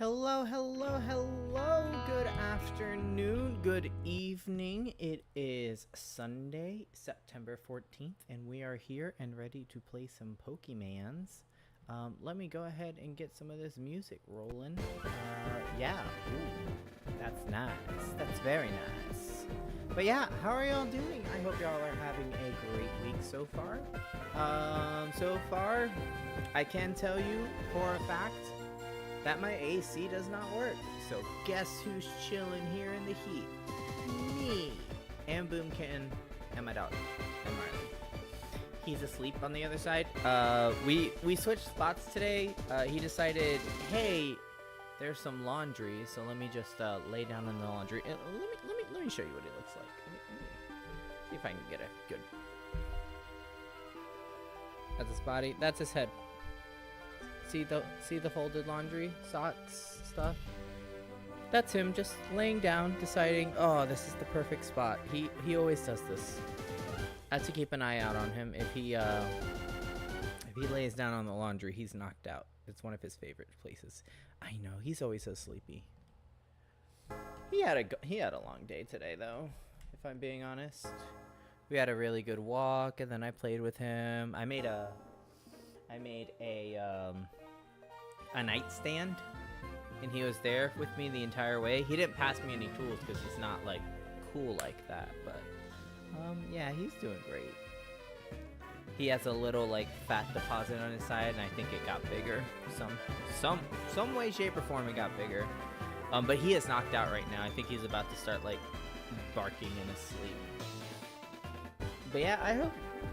Hello, hello, hello. Good afternoon, good evening. It is Sunday, September 14th, and we are here and ready to play some Pokemans. Let me go ahead and get some of this music rolling. Yeah. Ooh, that's nice. That's very nice. But yeah, how are y'all doing? I hope y'all are having a great week so far. So far, I can tell you for a fact that my AC does not work. So guess who's chilling here in the heat? Me. And Boomkitten and my dog. And Marley. He's asleep on the other side. We switched spots today. He decided, hey, there's some laundry, so let me just lay down in the laundry. Let me show you what it looks like. Let me see if I can get a good. That's his body. That's his head. See the folded laundry, socks, stuff? That's him just laying down, deciding, oh, this is the perfect spot. He always does this. I have to keep an eye out on him. If he lays down on the laundry, he's knocked out. It's one of his favorite places. I know, he's always so sleepy. He had a long day today though, if I'm being honest. We had a really good walk, and then I played with him. I made a nightstand, and he was there with me the entire way. He didn't pass me any tools because he's not like cool like that, but yeah, he's doing great. He has a little like fat deposit on his side, and I think it got bigger. Some way, shape, or form it got bigger. But he is knocked out right now. I think he's about to start like barking in his sleep. But yeah,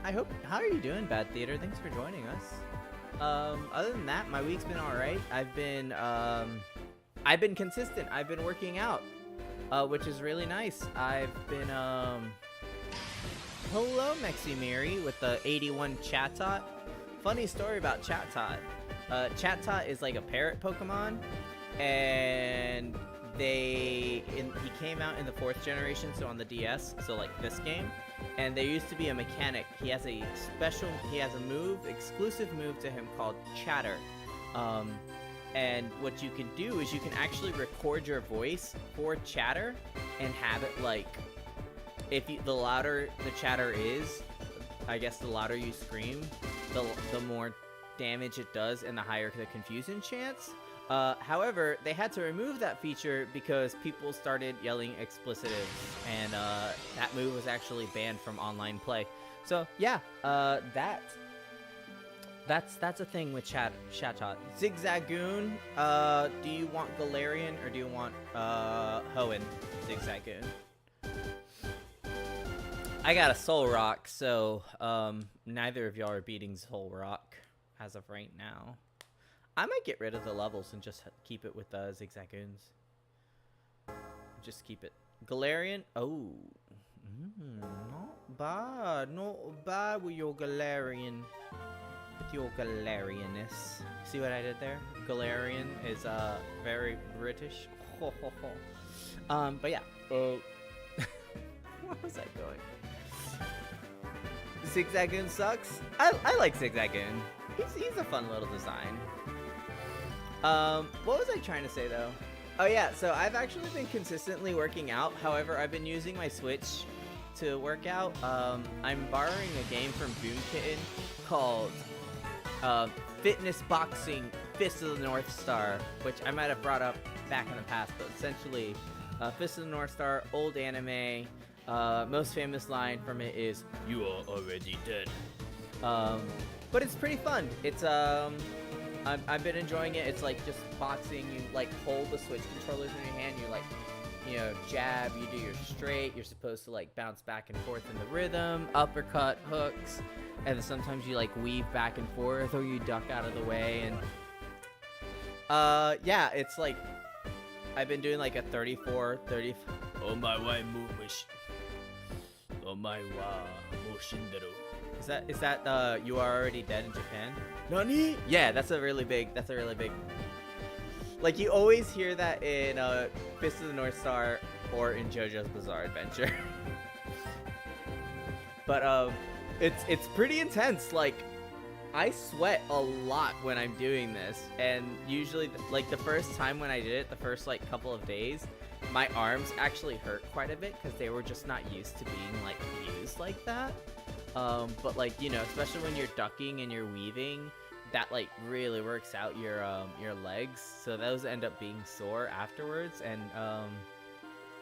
I hope. How are you doing, Bad Theater? Thanks for joining us. Other than that, my week's been all right. I've been consistent. I've been working out, which is really nice. I've been hello, Mexi Mary with the 81 Chatot. Funny story about Chatot. Chatot is like a parrot Pokemon, and he came out in the 4th generation, so on the DS, so like this game. And there used to be a mechanic. He has a exclusive move to him called Chatter. And what you can do is you can actually record your voice for Chatter and have it like, the louder the chatter is, I guess the louder you scream, the more damage it does and the higher the confusion chance. However, they had to remove that feature because people started yelling explicitives, and that move was actually banned from online play. So yeah, that's a thing with Chatot. Zigzagoon, do you want Galarian or do you want Hoenn Zigzagoon? I got a Soul Rock, so neither of y'all are beating Soul Rock as of right now. I might get rid of the levels and just keep it with Zigzagoons. Just keep it. Galarian. Oh. Not bad with your Galarian. With your Galarianness. See what I did there? Galarian is very British. But yeah. Where was I going? Zigzagoon sucks. I like Zigzagoon. He's a fun little design. What was I trying to say though? Oh yeah, so I've actually been consistently working out. However, I've been using my Switch to work out. I'm borrowing a game from Boomkitten called Fitness Boxing Fist of the North Star, which I might have brought up back in the past, but essentially Fist of the North Star, old anime. Most famous line from it is, "You are already dead." But it's pretty fun. It's I've been enjoying it. It's like just boxing. You like hold the Switch controllers in your hand. You like, jab. You do your straight. You're supposed to like bounce back and forth in the rhythm, uppercut, hooks, and then sometimes you like weave back and forth, or you duck out of the way. And yeah, it's like I've been doing like a 34, 30. Oh my way, move. Oh my wa, moshinderu. Is that You Are Already Dead in Japan? Nani? Yeah, that's a really big. Like, you always hear that in Fist of the North Star or in JoJo's Bizarre Adventure. But it's pretty intense. Like, I sweat a lot when I'm doing this, and usually, like, the first time when I did it, the first, like, couple of days, my arms actually hurt quite a bit because they were just not used to being, like, used like that. But, like, you know, especially when you're ducking and you're weaving, that, like, really works out your legs, so those end up being sore afterwards, and,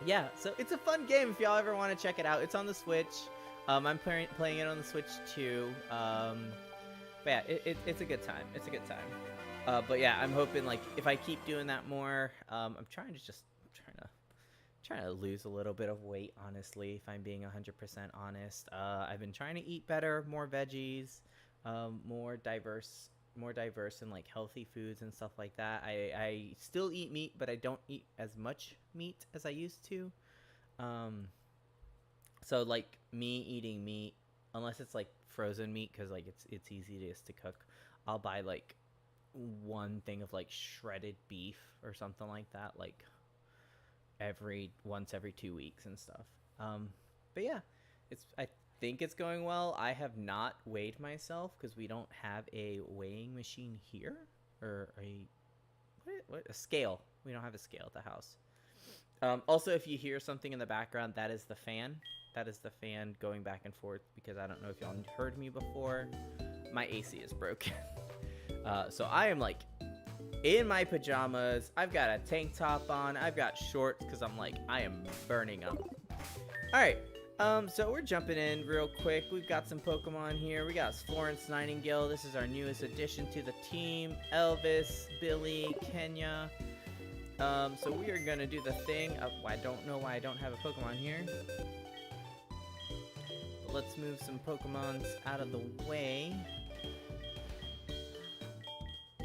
yeah, so it's a fun game if y'all ever want to check it out. It's on the Switch. I'm playing it on the Switch, too. But yeah, it's a good time. It's a good time. But yeah, I'm hoping, like, if I keep doing that more, I'm trying to lose a little bit of weight, honestly, if I'm being 100% honest. I've been trying to eat better, more veggies, more diverse and, like, healthy foods and stuff like that. I still eat meat, but I don't eat as much meat as I used to. So, like, me eating meat, unless it's, like, frozen meat, because, like, it's easy to cook, I'll buy, like, one thing of, like, shredded beef or something like that, like, once every 2 weeks and stuff. But yeah, I think it's going well. I have not weighed myself because we don't have a weighing machine here, or a scale. We don't have a scale at the house. Also, if you hear something in the background, that is the fan. That is the fan going back and forth, because I don't know if y'all heard me before. My AC is broken. So I am, like, in my pajamas. I've got a tank top on. I've got shorts because I'm, like, I am burning up. Alright, so we're jumping in real quick. We've got some Pokemon here. We got Florence Nightingale. This is our newest addition to the team. Elvis, Billy, Kenya. So we are going to do the thing. I don't know why I don't have a Pokemon here. But let's move some Pokemons out of the way.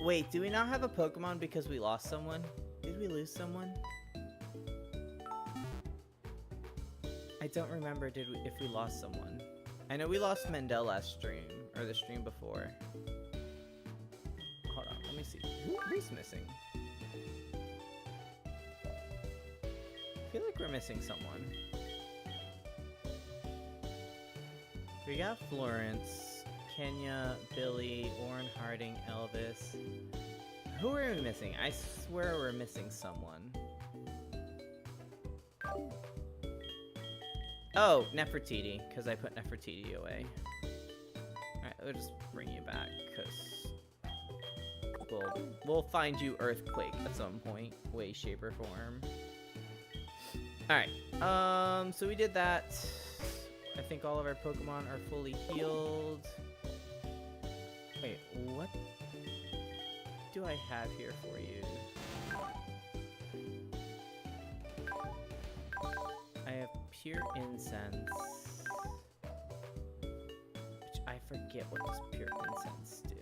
Wait, do we not have a Pokemon because we lost someone? Did we lose someone? I don't remember if we lost someone. I know we lost Mendel last stream, or the stream before. Hold on, let me see. Who's missing? I feel like we're missing someone. We got Florence, Kenya, Billy, Warren Harding, Elvis. Who are we missing? I swear we're missing someone. Oh, Nefertiti, because I put Nefertiti away. Alright, we'll just bring you back, because we'll find you Earthquake at some point, way, shape, or form. Alright, so we did that. I think all of our Pokemon are fully healed. Wait, what do I have here for you? I have Pure Incense, which I forget what does Pure Incense do.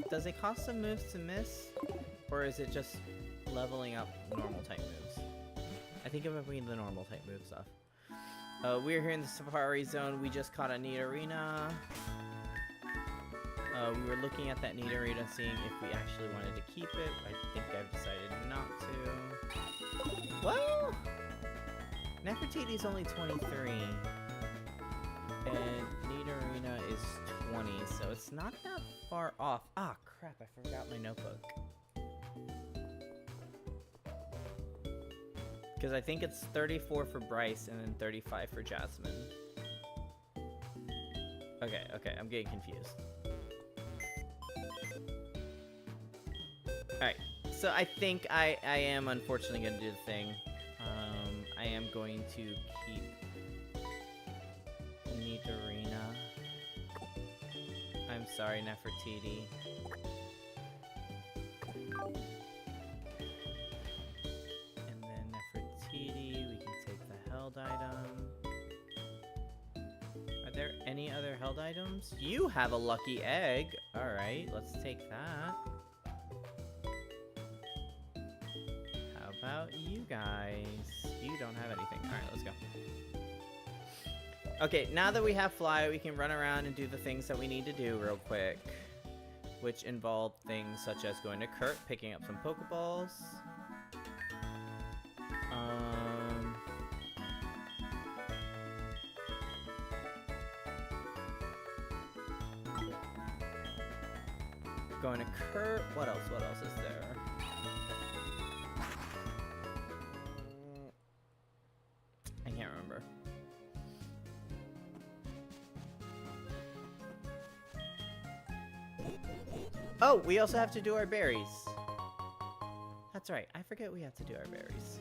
Does it cost some moves to miss, or is it just leveling up normal type moves? I think I'm bringing the normal type moves off. We're here in the Safari Zone. We just caught a Nidorina. We were looking at that Nidorina, seeing if we actually wanted to keep it. I think I've decided not to. Well, Nefertiti's only 23, and Nidorina is 20, so it's not that far off. Ah, crap, I forgot my notebook. Because I think it's 34 for Bryce and then 35 for Jasmine. Okay, I'm getting confused. Alright, so I think I am unfortunately going to do the thing. I am going to keep Nidorina. I'm sorry, Nefertiti. And then Nefertiti, we can take the held item. Are there any other held items? You have a lucky egg! Alright, let's take that. How about you guys? You don't have anything. Alright, let's go. Okay, now that we have Fly, we can run around and do the things that we need to do real quick. which involved things such as going to Kurt, picking up some Pokeballs. Going to Kurt. What else? What else is there? I can't remember. Oh, we also have to do our berries. That's right. I forget we have to do our berries.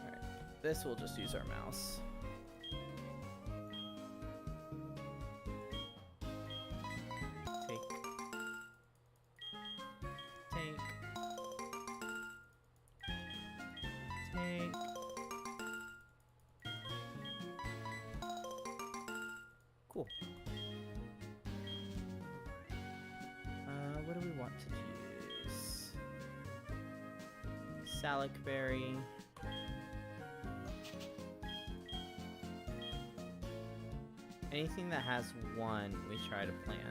Alright. This will just use our mouse. Cool. What do we want to use? Salic berry. Anything that has one, we try to plant.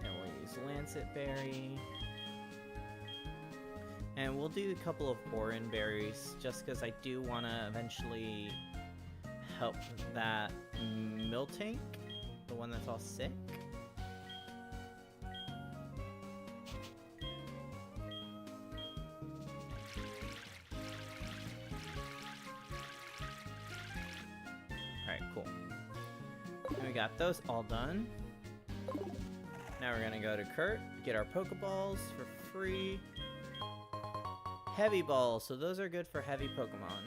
And we'll use Lancet berry. And we'll do a couple of Oran berries, just because I do want to eventually help that Miltank, the one that's all sick. Alright, cool. And we got those all done. Now we're gonna go to Kurt, get our Pokeballs for free. Heavy balls, so those are good for heavy Pokemon.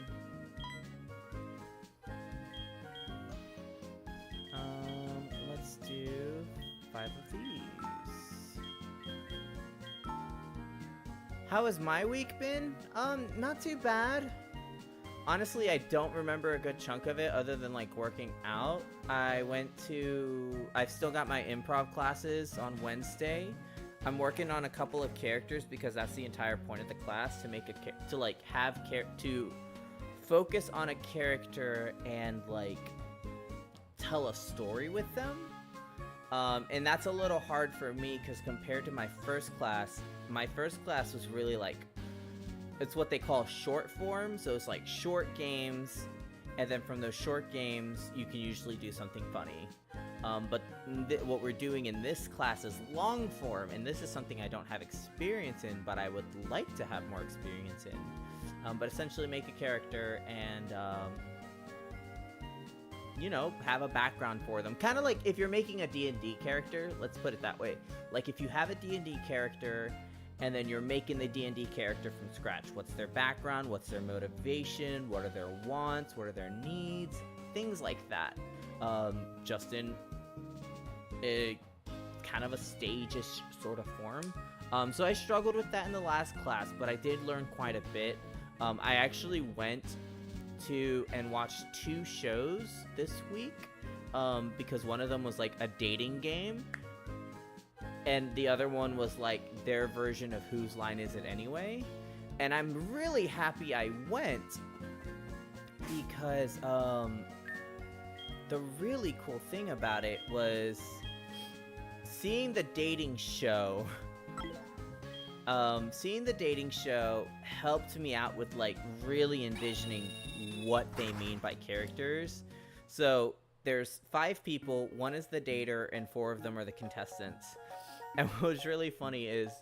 Let's do 5 of these. How has my week been? Not too bad. Honestly, I don't remember a good chunk of it other than like working out. I've still got my improv classes on Wednesday. I'm working on a couple of characters because that's the entire point of the class, to make to focus on a character and like tell a story with them. And that's a little hard for me because compared to my first class was really like, it's what they call short form. So it's like short games, and then from those short games you can usually do something funny. But what we're doing in this class is long form, and this is something I don't have experience in, but I would like to have more experience in. But essentially make a character and, you know, have a background for them. Kind of like if you're making a D&D character, let's put it that way. Like if you have a D&D character, and then you're making the D&D character from scratch. What's their background? What's their motivation? What are their wants? What are their needs? Things like that. Just in a kind of a stage-ish sort of form. So I struggled with that in the last class, but I did learn quite a bit. I actually went to and watched 2 shows this week, because one of them was like a dating game, and the other one was like their version of Whose Line Is It Anyway? And I'm really happy I went because the really cool thing about it was seeing the dating show. Seeing the dating show helped me out with like really envisioning what they mean by characters. So there's 5 people, 1 is the dater, and 4 of them are the contestants. And what was really funny is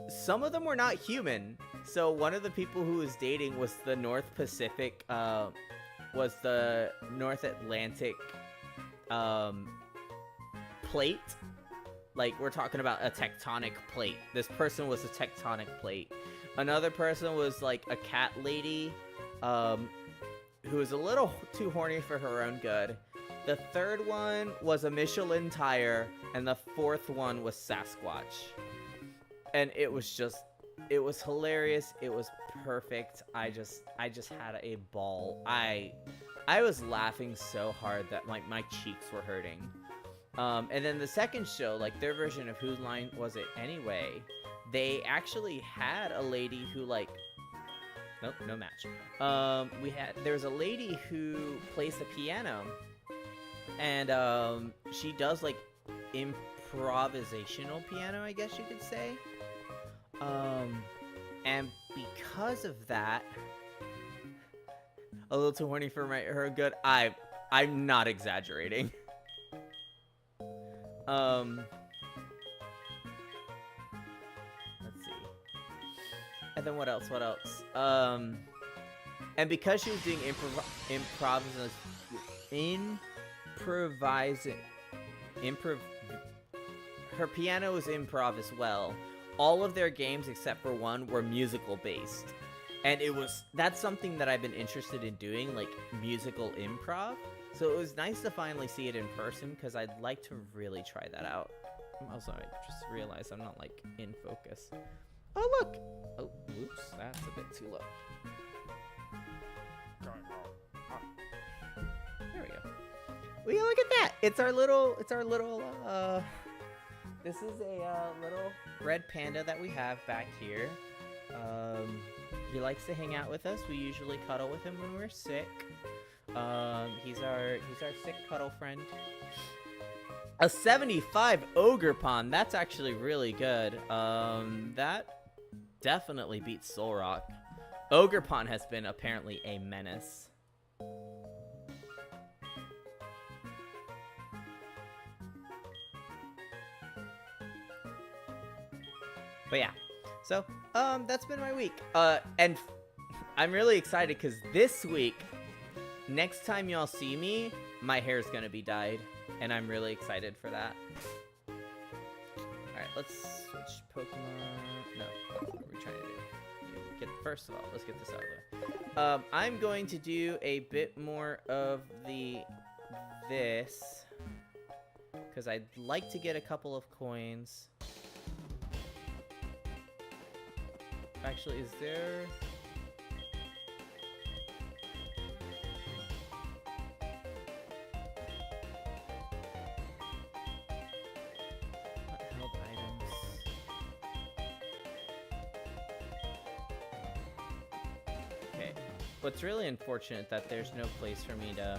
some of them were not human. So one of the people who was dating was the North Pacific, was the North Atlantic plate. Like, we're talking about a tectonic plate. This person was a tectonic plate. Another person was like a cat lady, who was a little too horny for her own good. The third one was a Michelin tire, and the 4th one was Sasquatch. And it was hilarious. It was perfect. I just had a ball. I was laughing so hard that my cheeks were hurting. And then the second show, like their version of Whose Line Was It Anyway, they actually had a lady who like, nope, no match. There was a lady who plays the piano, And she does like improvisational piano, I guess you could say. And because of that, a little too horny for her good. I'm not exaggerating. Let's see. And then what else? And because she was doing her piano was improv as well. All of their games except for one were musical based. And that's something that I've been interested in doing, like musical improv. So it was nice to finally see it in person because I'd like to really try that out. Also, I just realized I'm not like in focus. Oh, look! Oh, whoops, that's a bit too low. There we go. Well, yeah, look at that! It's our little, this is a little red panda that we have back here. He likes to hang out with us. We usually cuddle with him when we're sick. He's our sick cuddle friend. A 75 ogre pond. That's actually really good. That definitely beats Soul Rock. Ogre pond has been apparently a menace. But yeah, so that's been my week. And I'm really excited because this week, next time y'all see me, my hair's gonna be dyed, and I'm really excited for that. All right, let's switch Pokemon. No, what are we trying to do? First of all, let's get this out of the way. I'm going to do a bit more of this because I'd like to get a couple of coins. Actually, is there... held items? Okay. What's really unfortunate that there's no place for me to...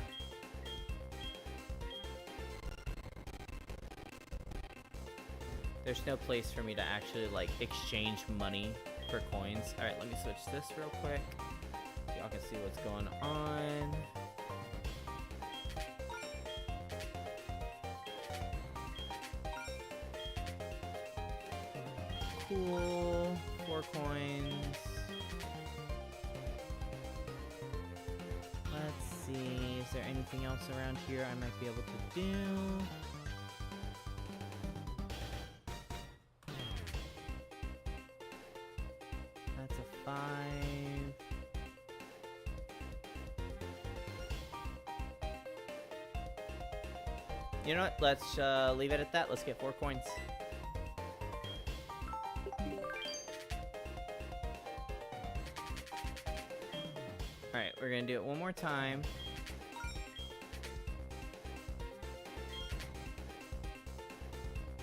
There's no place for me to actually, like, exchange money for coins. Alright, let me switch this real quick. So y'all can see what's going on. Cool. 4 coins. Let's see. Is there anything else around here I might be able to do? That's a 5. You know what? Let's leave it at that. Let's get 4 coins. Alright, we're gonna do it one more time.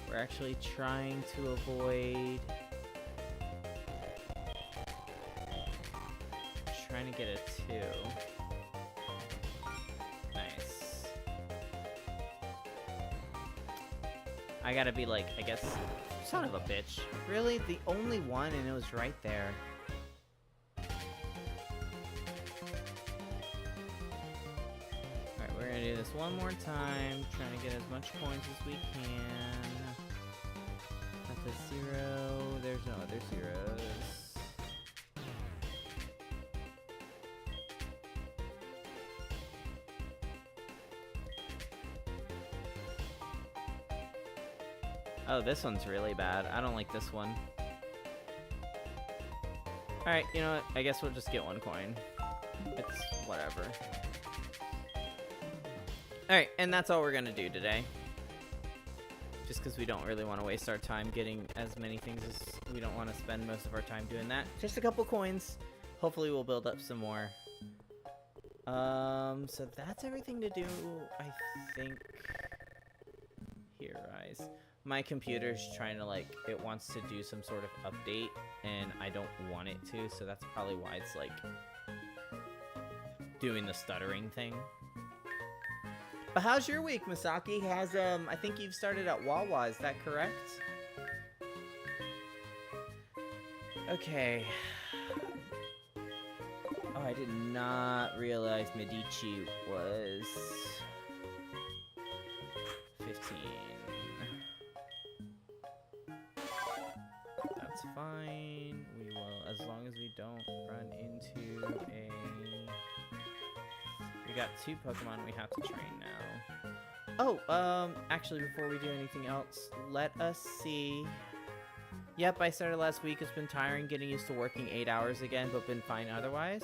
We're actually trying to avoid... trying to get a 2. Nice. I gotta be like, I guess... son of a bitch. Really? The only one and it was right there. Alright, we're gonna do this one more time. Trying to get as much coins as we can. That's a 0. There's no other zeros. Oh, this one's really bad. I don't like this one. Alright, you know what? I guess we'll just get 1 coin. It's whatever. Alright, and that's all we're gonna do today. Just because we don't really want to waste our time getting as many things as... we don't want to spend most of our time doing that. Just a couple coins. Hopefully we'll build up some more. So that's everything to do, I think. Here, Rise. My computer's trying to, like, it wants to do some sort of update, and I don't want it to, so that's probably why it's, like, doing the stuttering thing. how's your week, Misaki? I think you've started at Wawa, is that correct? Okay. Oh, I did not realize Medici was 15. That's fine. We will, as long as we don't run into a... We got 2 Pokemon we have to train now. Oh, actually, before we do anything else, let us see. Yep, I started last week. It's been tiring getting used to working 8 hours again, but been fine otherwise.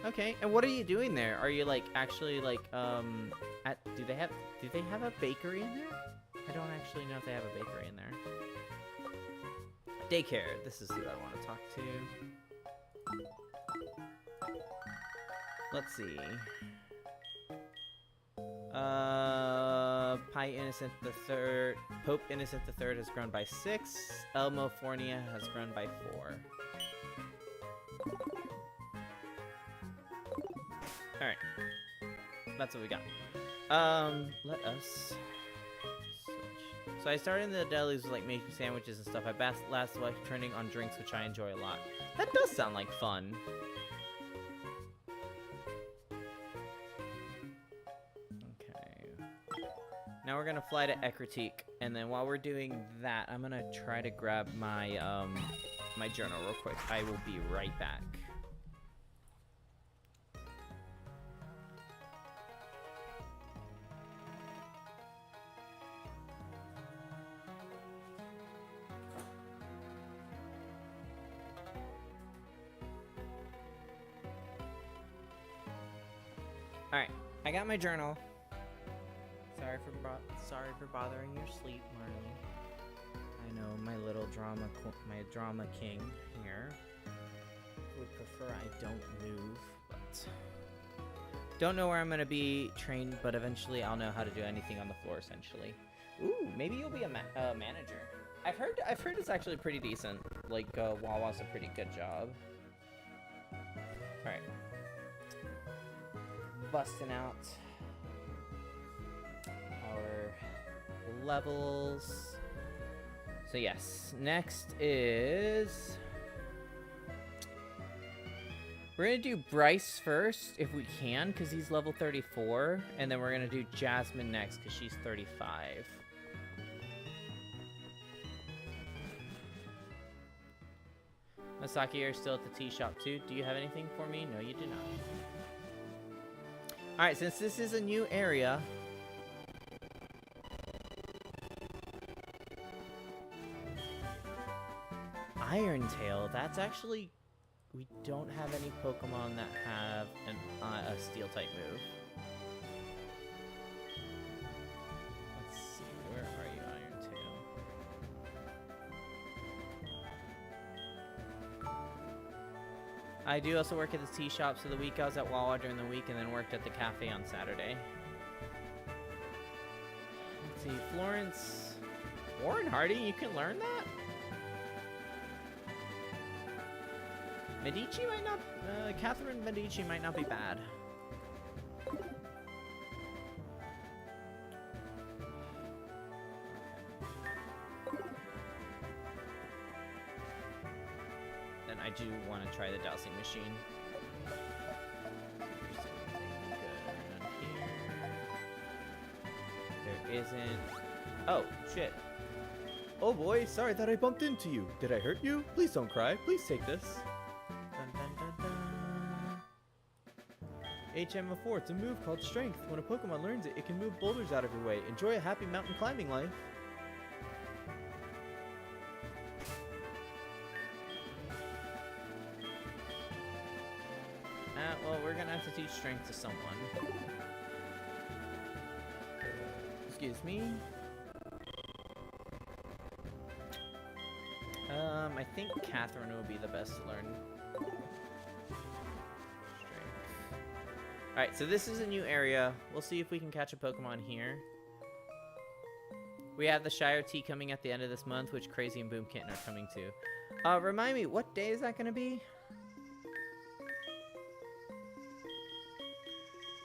Okay, and what are you doing there? Are you, like, actually, like, do they have a bakery in there? I don't actually know if they have a bakery in there. Daycare, this is who I want to talk to. Let's see. Pope Innocent III has grown by 6. Elmo Fornia has grown by 4. Alright. That's what we got. Let us switch. So I started in the delis with like making sandwiches and stuff. I last like turning on drinks, which I enjoy a lot. That does sound like fun. Now we're gonna fly to Ekritique, and then while we're doing that, I'm gonna try to grab my my journal real quick. I will be right back. All right, I got my journal. Sorry for bothering your sleep, Marley. I know my little drama king here would prefer I don't move, but don't know where I'm gonna be trained, but eventually I'll know how to do anything on the floor. Essentially, ooh, maybe you'll be a manager. I've heard it's actually pretty decent. Like Wawa's a pretty good job. All right, busting out our levels. So yes, next is we're gonna do Bryce first if we can, because he's level 34, and then we're gonna do Jasmine next because she's 35. Masaki, you're still at the tea shop too. Do you have anything for me? No, you do not. All right, since this is a new area, Iron Tail, that's actually, we don't have any Pokemon that have a steel type move. Let's see, where are you, Iron Tail? I do also work at the tea shop, so the week I was at Wawa during the week and then worked at the cafe on Saturday. Let's see, Florence, Warren Hardy, you can learn that? Medici might not, Catherine Medici might not be bad. Then I do want to try the dowsing machine. There isn't. Oh, shit. Oh boy, sorry that I bumped into you. Did I hurt you? Please don't cry. Please take this. HM4, it's a move called Strength. When a Pokemon learns it, it can move boulders out of your way. Enjoy a happy mountain climbing life. Well, we're gonna have to teach Strength to someone. Excuse me. I think Catherine will be the best to learn. Alright, so this is a new area. We'll see if we can catch a Pokemon here. We have the Shire Tea coming at the end of this month, which Crazy and Boomkitten are coming to. Remind me, what day is that going to be?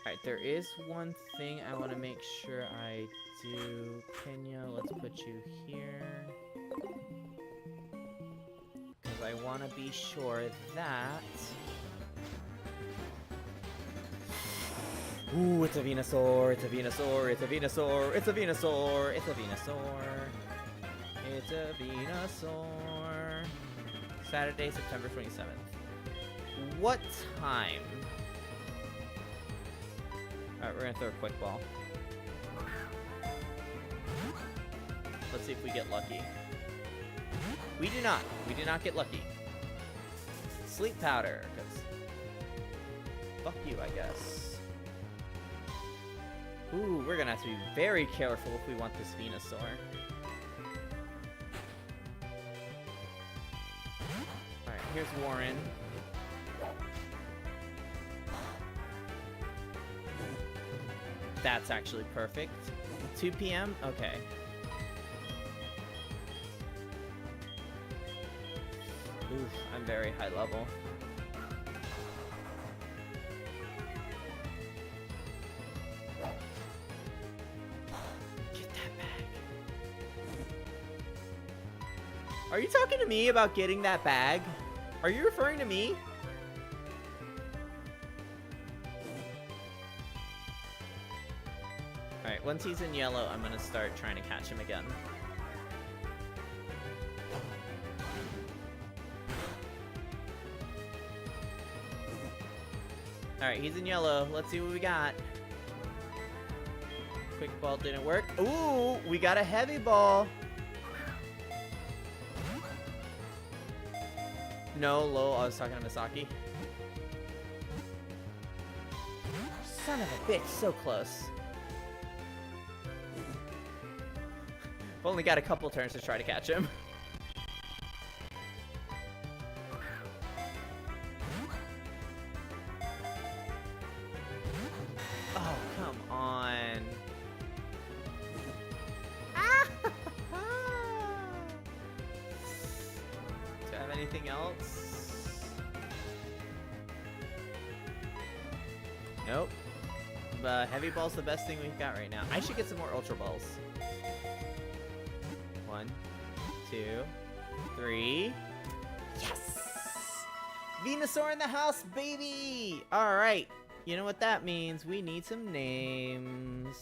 Alright, there is one thing I want to make sure I do. Pena, let's put you here. Because I want to be sure that... Ooh, it's a Venusaur, it's a Venusaur, it's a Venusaur, it's a Venusaur, it's a Venusaur. It's a Venusaur. Saturday, September 27th. What time? Alright, we're gonna throw a quick ball. Let's see if we get lucky. We do not. We do not get lucky. Sleep powder, because fuck you, I guess. Ooh, we're gonna have to be very careful if we want this Venusaur. Alright, here's Warren. That's actually perfect. 2 p.m.? Okay. Oof, I'm very high level. Get that bag. Are you talking to me about getting that bag? Are you referring to me? Alright, once he's in yellow, I'm gonna start trying to catch him again. Alright, he's in yellow. Let's see what we got. Quick ball didn't work. Ooh, we got a heavy ball. No, lol, I was talking to Misaki. Son of a bitch, so close. I've only got a couple turns to try to catch him. Oh, come on. Ah! Do I have anything else? Nope. Heavy ball's the best thing we've got right now. I should get some more ultra balls. 1, 2, 3. Yes! Venusaur in the house, baby! Alright. You know what that means. We need some names.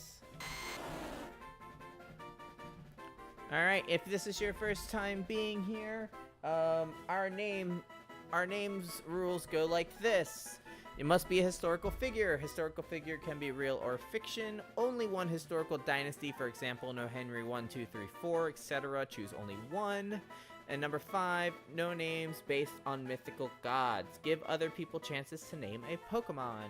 Alright, if this is your first time being here, our names rules go like this. It must be a historical figure. Historical figure can be real or fiction. Only one historical dynasty, for example, no Henry 1, 2, 3, 4, etc. Choose only one. And number 5, no names based on mythical gods. Give other people chances to name a Pokemon.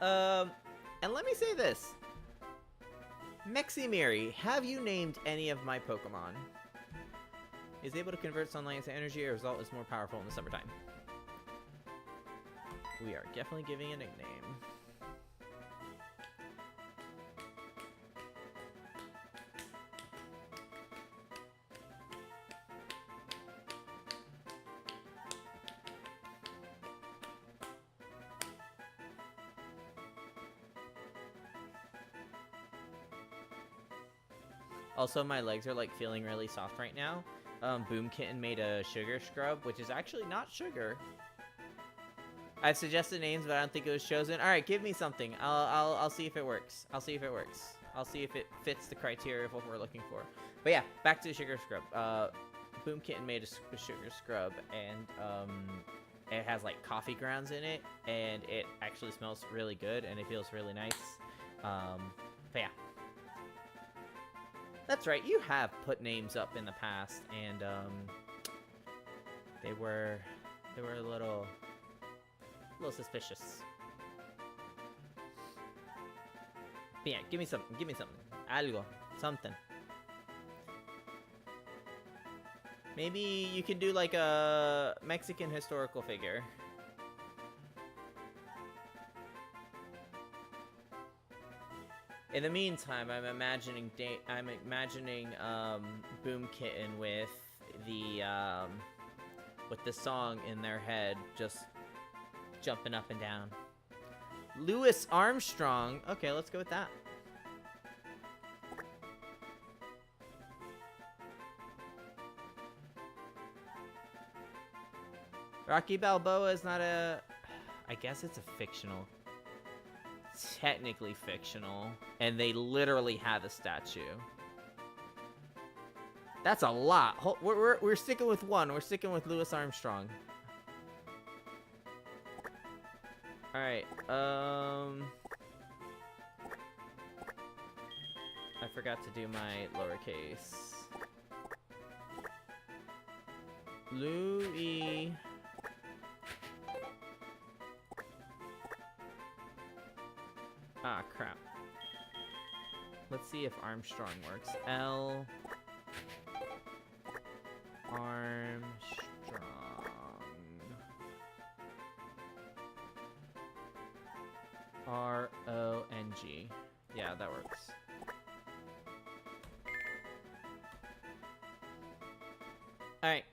And let me say this. Meximiri, have you named any of my Pokemon? Is able to convert sunlight into energy. A result is more powerful in the summertime. We are definitely giving a nickname. Also, my legs are like feeling really soft right now. Boom Kitten made a sugar scrub, which is actually not sugar. I've suggested names, but I don't think it was chosen. All right, give me something. I'll see if it works. I'll see if it works. I'll see if it fits the criteria of what we're looking for. But yeah, back to the sugar scrub. Boom Kitten made a sugar scrub, and it has like coffee grounds in it, and it actually smells really good, and it feels really nice. But yeah. That's right, you have put names up in the past, and they were a little suspicious. But yeah, give me something, algo, something. Maybe you can do like a Mexican historical figure. In the meantime, I'm imagining Boom Kitten with the song in their head, just jumping up and down. Louis Armstrong. Okay, let's go with that. Rocky Balboa is not a... I guess it's a fictional. Technically fictional. And they literally have a statue. That's a lot. We're sticking with one. We're sticking with Louis Armstrong. Alright, I forgot to do my lowercase. Louis... Ah, crap. Let's see if Armstrong works. L... Armstrong. R-O-N-G. Yeah, that works. Alright.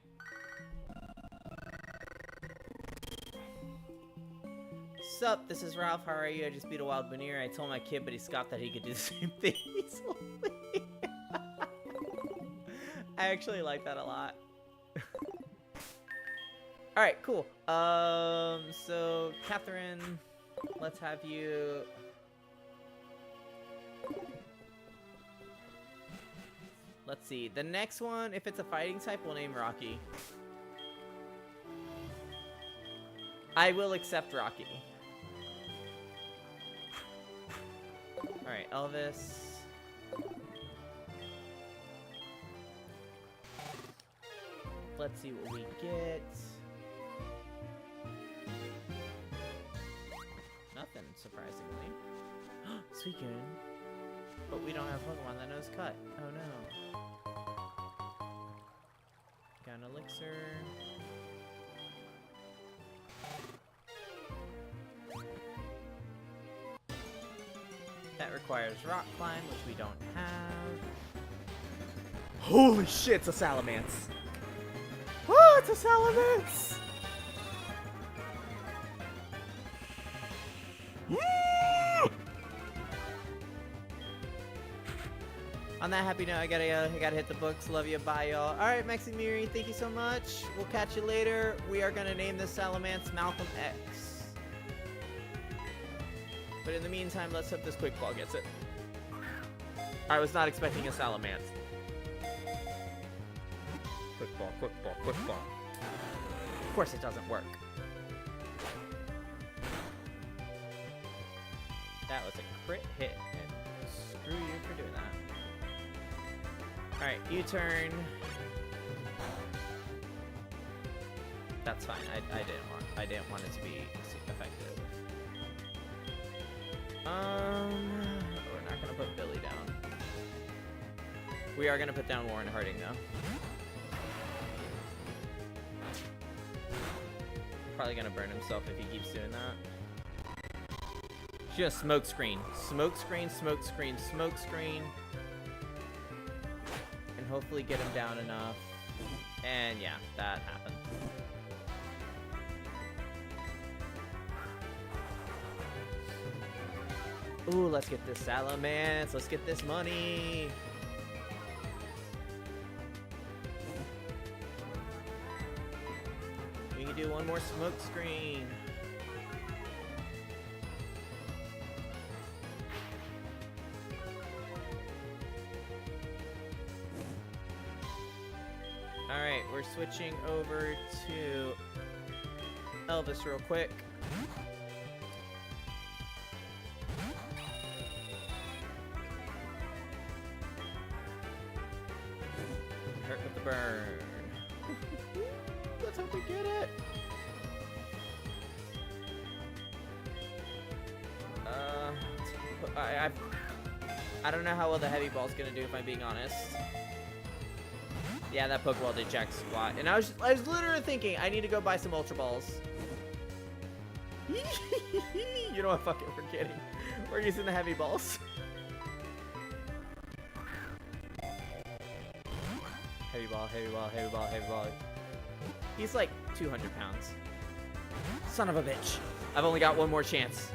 Sup, this is Ralph. How are you? I just beat a wild veneer. I told my kid, but he scoffed that he could do the same thing easily. I actually like that a lot. Alright, cool. So, Catherine, let's have you... Let's see. The next one, if it's a fighting type, we'll name Rocky. I will accept Rocky. Alright, Elvis. Let's see what we get. Nothing, surprisingly. Suicune. But we don't have Pokemon that knows Cut. Oh no. Got an Elixir. That requires Rock Climb, which we don't have. Holy shit, it's a Salamence! Oh, it's a Salamence! On that happy note, I gotta hit the books. Love you, bye y'all. Alright, Maximiri, thank you so much. We'll catch you later. We are gonna name this Salamence Malcolm X. But in the meantime, let's hope this Quick Ball gets it. I was not expecting a Salamence. Quick Ball, Quick Ball, Quick Ball. Of course it doesn't work. That was a crit hit, and screw you for doing that. Alright, U-turn. That's fine. I didn't want it to be effective. We're not gonna put Billy down. We are gonna put down Warren Harding though. Probably gonna burn himself if he keeps doing that. Just smoke screen. Smoke screen, smoke screen, smoke screen. And hopefully get him down enough. And yeah, that happened. Ooh, let's get this Salamence. Let's get this money. We can do one more smoke screen. Alright, we're switching over to Elvis real quick. Hurt with the burn. Let's hope we get it. I don't know how well the heavy ball's gonna do if I'm being honest. Yeah, that Pokeball did jack squat. And I was literally thinking, I need to go buy some Ultra Balls. You know what, fuck it, we're kidding. We're using the heavy balls. Heavy ball, heavy ball, heavy ball, heavy ball. He's like 200 pounds. Son of a bitch. I've only got one more chance.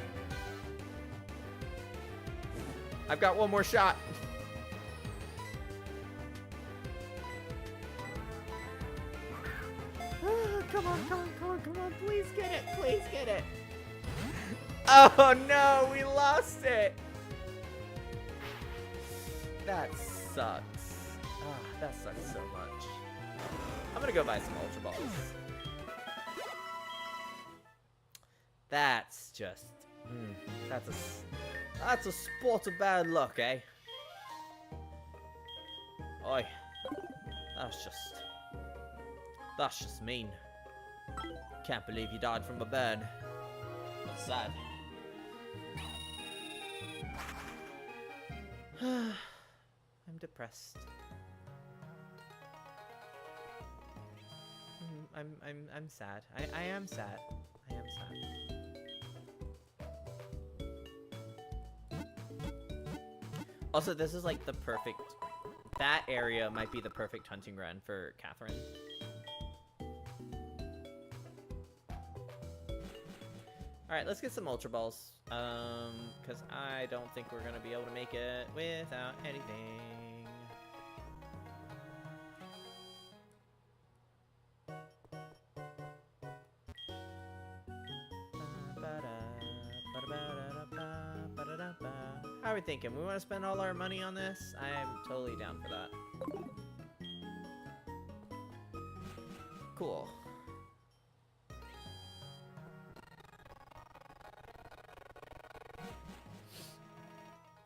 I've got one more shot. Come on, come on, come on, come on. Please get it. Please get it. Oh, no. We lost it. That sucks. Ah, that sucks so much. I'm going to go buy some Ultra Balls. That's just... That's a spot of bad luck, eh? Oi. That's just mean. Can't believe you died from a burn. That's sad. I'm depressed. I'm sad. I am sad. I am sad. Also, this is like the perfect... That area might be the perfect hunting ground for Catherine. Alright, let's get some Ultra Balls. Because I don't think we're going to be able to make it without anything. How are we thinking? We want to spend all our money on this? I am totally down for that. Cool.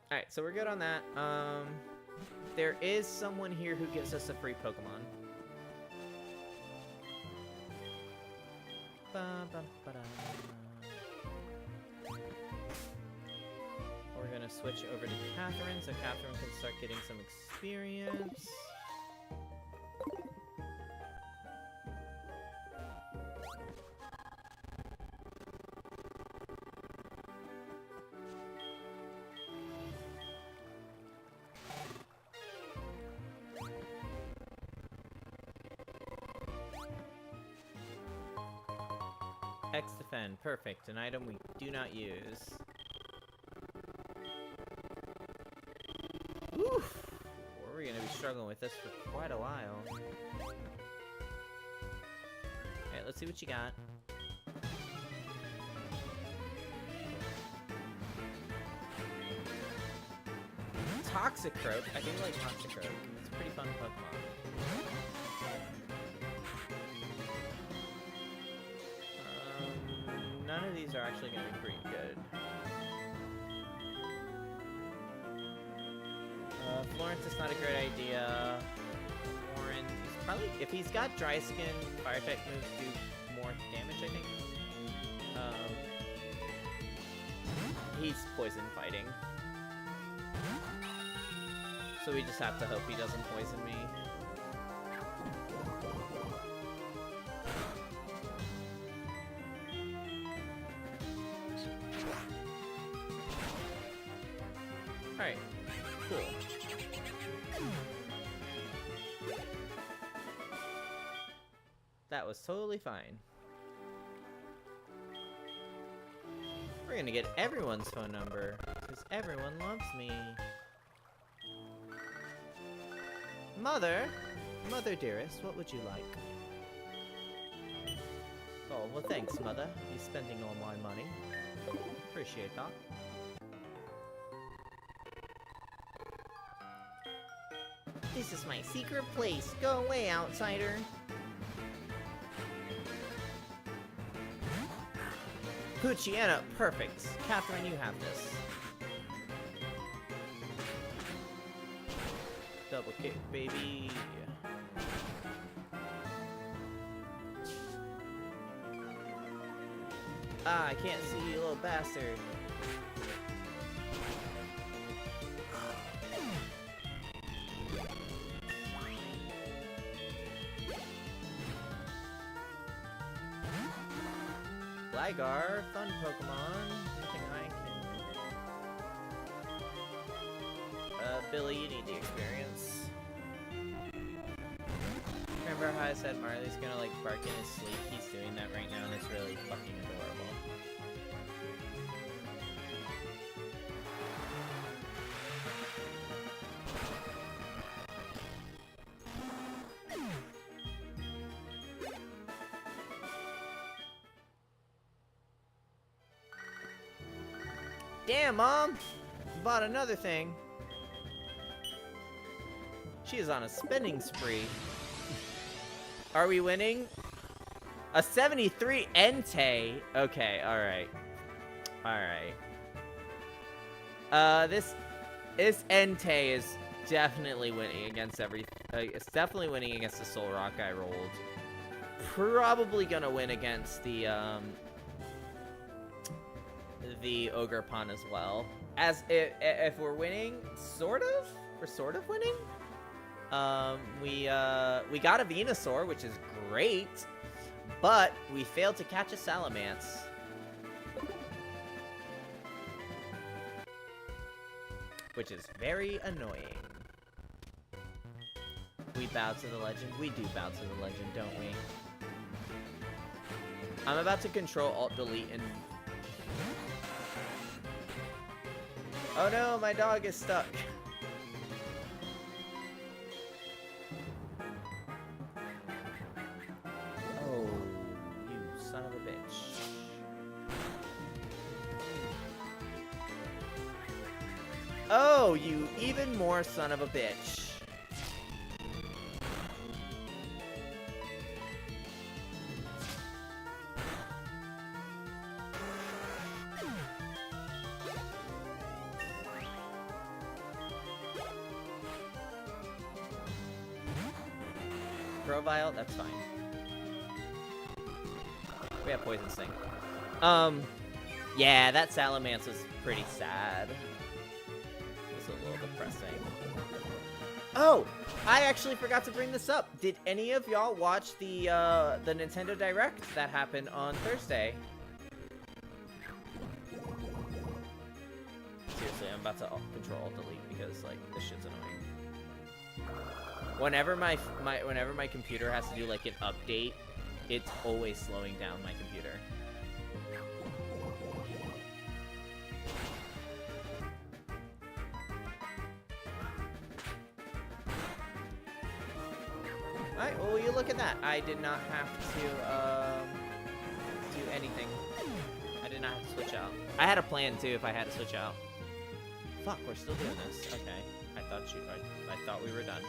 Alright, so we're good on that. There is someone here who gives us a free Pokemon. We're gonna switch over to Catherine so Catherine can start getting some experience. X defend, perfect. An item we do not use. Oof! We're gonna be struggling with this for quite a while. Alright, let's see what you got. Toxicroak. I do like Toxicroak. It's a pretty fun Pokemon. None of these are actually going to be pretty good. Florence is not a great idea. Warren, he's probably, if he's got Dry Skin, Fire type moves do more damage, I think. He's poison fighting. So we just have to hope he doesn't poison me. Alright, cool. That was totally fine. We're gonna get everyone's phone number, because everyone loves me. Mother dearest, what would you like? Oh, well thanks, Mother. You're spending all my money. Appreciate that. This is my secret place. Go away, outsider. Puchiana, perfect. Catherine, you have this. Double kick, baby. Ah, I can't see you, little bastard. Gligar, fun Pokemon. Anything I can... Billy, you need the experience. Remember how I said Marley's gonna like bark in his sleep? He's doing that right now and it's really fucking adorable. Damn, Mom! Bought another thing. She is on a spending spree. Are we winning? A 73 Entei. Okay, alright. Alright. This Entei is definitely winning against it's definitely winning against the Soul Rock I rolled. Probably gonna win against the Ogre Pawn as well. As if we're winning, sort of? We're sort of winning? We got a Venusaur, which is great, but we failed to catch a Salamence. Which is very annoying. We bow to the legend. We do bow to the legend, don't we? I'm about to control alt delete and... Oh no, my dog is stuck. Oh, you son of a bitch. Oh, you even more son of a bitch. Grovile, that's fine. We have Poison Sting. Yeah, that Salamence was pretty sad. It was a little depressing. Oh, I actually forgot to bring this up. Did any of y'all watch the Nintendo Direct that happened on Thursday? Seriously, I'm about to control alt delete because like this shit's annoying. Whenever my computer has to do like an update, it's always slowing down my computer. Alright, well, you look at that. I did not have to do anything. I did not have to switch out. I had a plan too if I had to switch out. Fuck, we're still doing this. Okay. I thought we were done.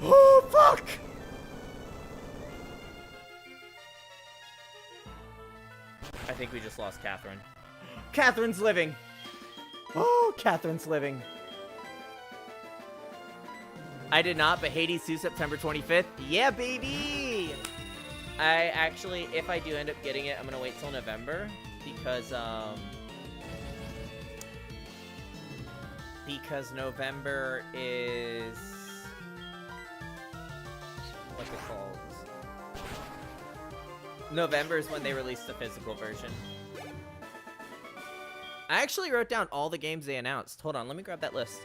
Oh, fuck! I think we just lost Catherine. Catherine's living! Oh, Catherine's living. I did not, but Hades 2, September 25th. Yeah, baby! I actually, if I do end up getting it, I'm gonna wait till November. Because November is... what's it called? November is when they released the physical version. I actually wrote down all the games they announced. Hold on, let me grab that list.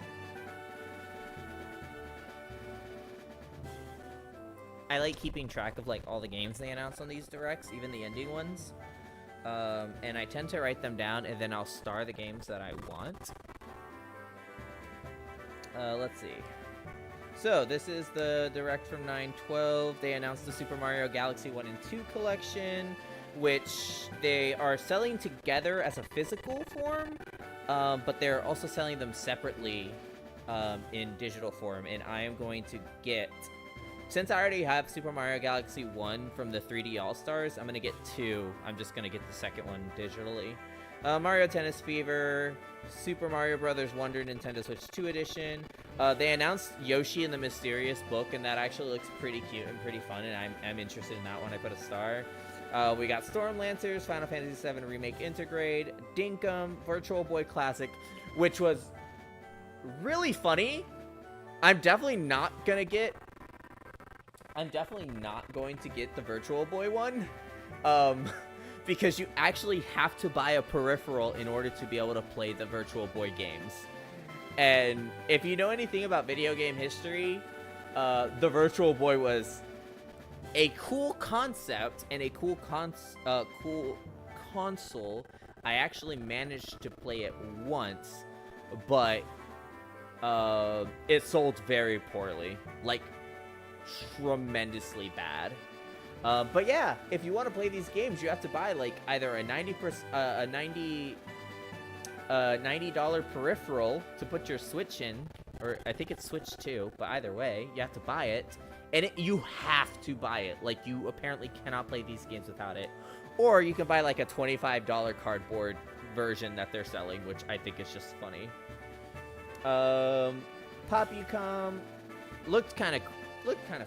I like keeping track of like all the games they announced on these directs, even the ending ones. And I tend to write them down, and then I'll star the games that I want. Let's see. So, this is the direct from 9/12. They announced the Super Mario Galaxy 1 and 2 collection, which they are selling together as a physical form, but they're also selling them separately in digital form. And I am going to get... since I already have Super Mario Galaxy 1 from the 3D All-Stars, I'm going to get 2. I'm just going to get the second one digitally. Mario Tennis Fever, Super Mario Bros. Wonder Nintendo Switch 2 Edition. They announced Yoshi and the Mysterious Book, and that actually looks pretty cute and pretty fun, and I'm interested in that one. I put a star. We got Storm Lancers, Final Fantasy VII Remake Intergrade, Dinkum, Virtual Boy Classic, which was really funny. I'm definitely not going to get the Virtual Boy one. Because you actually have to buy a peripheral in order to be able to play the Virtual Boy games. And if you know anything about video game history, the Virtual Boy was a cool concept and a cool console. I actually managed to play it once, but it sold very poorly, like tremendously bad. But yeah, if you want to play these games, you have to buy like either a $90 peripheral to put your Switch in, or I think it's Switch 2, but either way, you have to buy it. And you have to buy it. Like, you apparently cannot play these games without it. Or you can buy like a $25 cardboard version that they're selling, which I think is just funny. Popcom looked kind of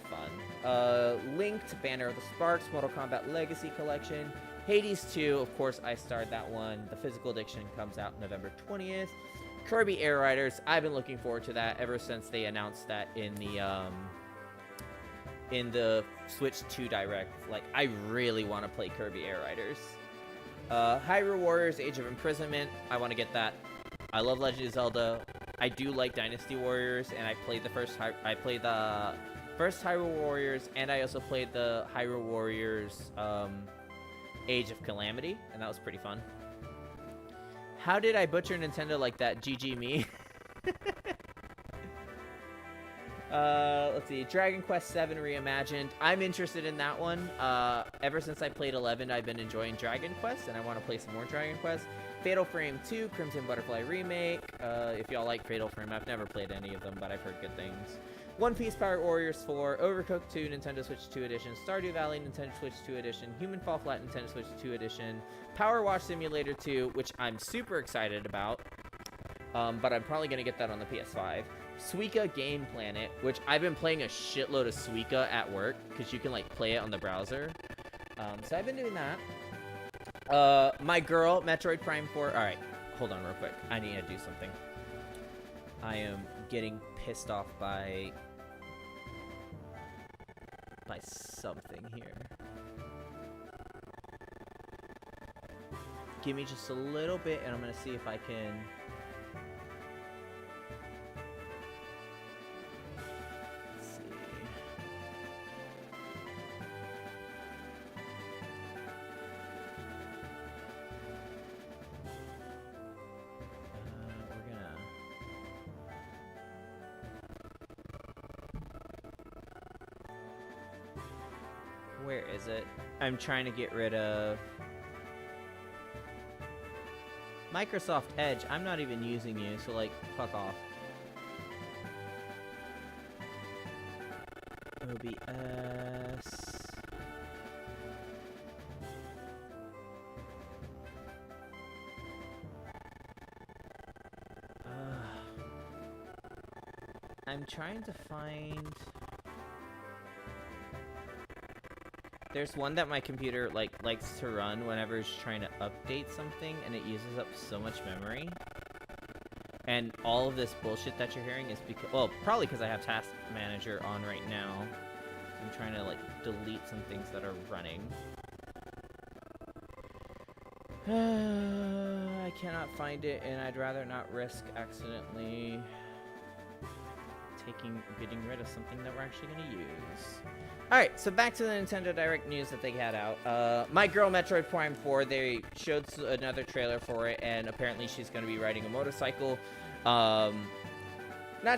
fun. Linked, Banner of the Sparks, Mortal Kombat Legacy Collection, Hades 2, of course I starred that one. The Physical Addiction comes out November 20th. Kirby Air Riders, I've been looking forward to that ever since they announced that in the Switch 2 Direct. Like, I really want to play Kirby Air Riders. Hyrule Warriors Age of Imprisonment, I want to get that. I love Legend of Zelda. I do like Dynasty Warriors, and I played the first Hyrule Warriors, and I also played the Hyrule Warriors Age of Calamity, and that was pretty fun. How did I butcher Nintendo like that? GG me. Let's see. Dragon Quest VII Reimagined. I'm interested in that one. Ever since I played 11, I've been enjoying Dragon Quest, and I want to play some more Dragon Quest. Fatal Frame 2, Crimson Butterfly Remake. If y'all like Fatal Frame, I've never played any of them, but I've heard good things. One Piece Power Warriors 4, Overcooked 2, Nintendo Switch 2 Edition, Stardew Valley, Nintendo Switch 2 Edition, Human Fall Flat, Nintendo Switch 2 Edition, Power Wash Simulator 2, which I'm super excited about, but I'm probably going to get that on the PS5. Suika Game Planet, which I've been playing a shitload of Suika at work, because you can, like, play it on the browser. So I've been doing that. My Girl, Metroid Prime 4. Alright, hold on real quick. I need to do something. I am getting pissed off by something here. Give me just a little bit, and I'm gonna see if I can. Let's see. We're gonna. Where is it? I'm trying to get rid of Microsoft Edge. I'm not even using you, so like, fuck off. OBS. I'm trying to find. There's one that my computer likes to run whenever it's trying to update something, and it uses up so much memory. And all of this bullshit that you're hearing is because, well, probably because I have Task Manager on right now. I'm trying to like delete some things that are running. I cannot find it, and I'd rather not risk accidentally getting rid of something that we're actually going to use. Alright, so back to the Nintendo Direct news that they had out. My Girl Metroid Prime 4, they showed another trailer for it, and apparently she's going to be riding a motorcycle. Not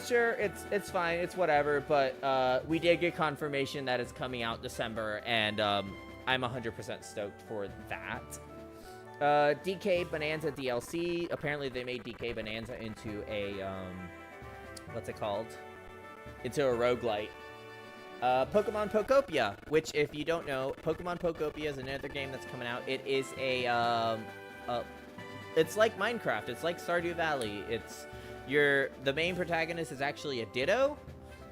sure, it's fine, it's whatever, but we did get confirmation that it's coming out December, and I'm 100% stoked for that. DK Bonanza DLC, apparently they made DK Bonanza into a, what's it called? Into a roguelite. Pokemon Pokopia, which, if you don't know, Pokemon Pokopia is another game that's coming out. It is it's like Minecraft. It's like Stardew Valley. The main protagonist is actually a Ditto,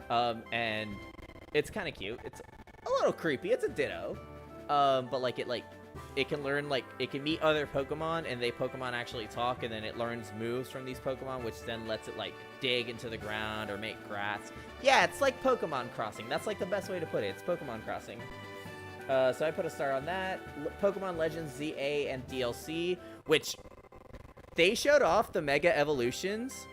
and it's kind of cute. It's a little creepy. It's a Ditto, but it can learn, it can meet other Pokemon, and Pokemon actually talk, and then it learns moves from these Pokemon, which then lets it, dig into the ground or make grass. Yeah, it's like Pokemon Crossing. That's, the best way to put it. It's Pokemon Crossing. So I put a star on that. Pokemon Legends ZA and DLC, which they showed off the Mega Evolutions.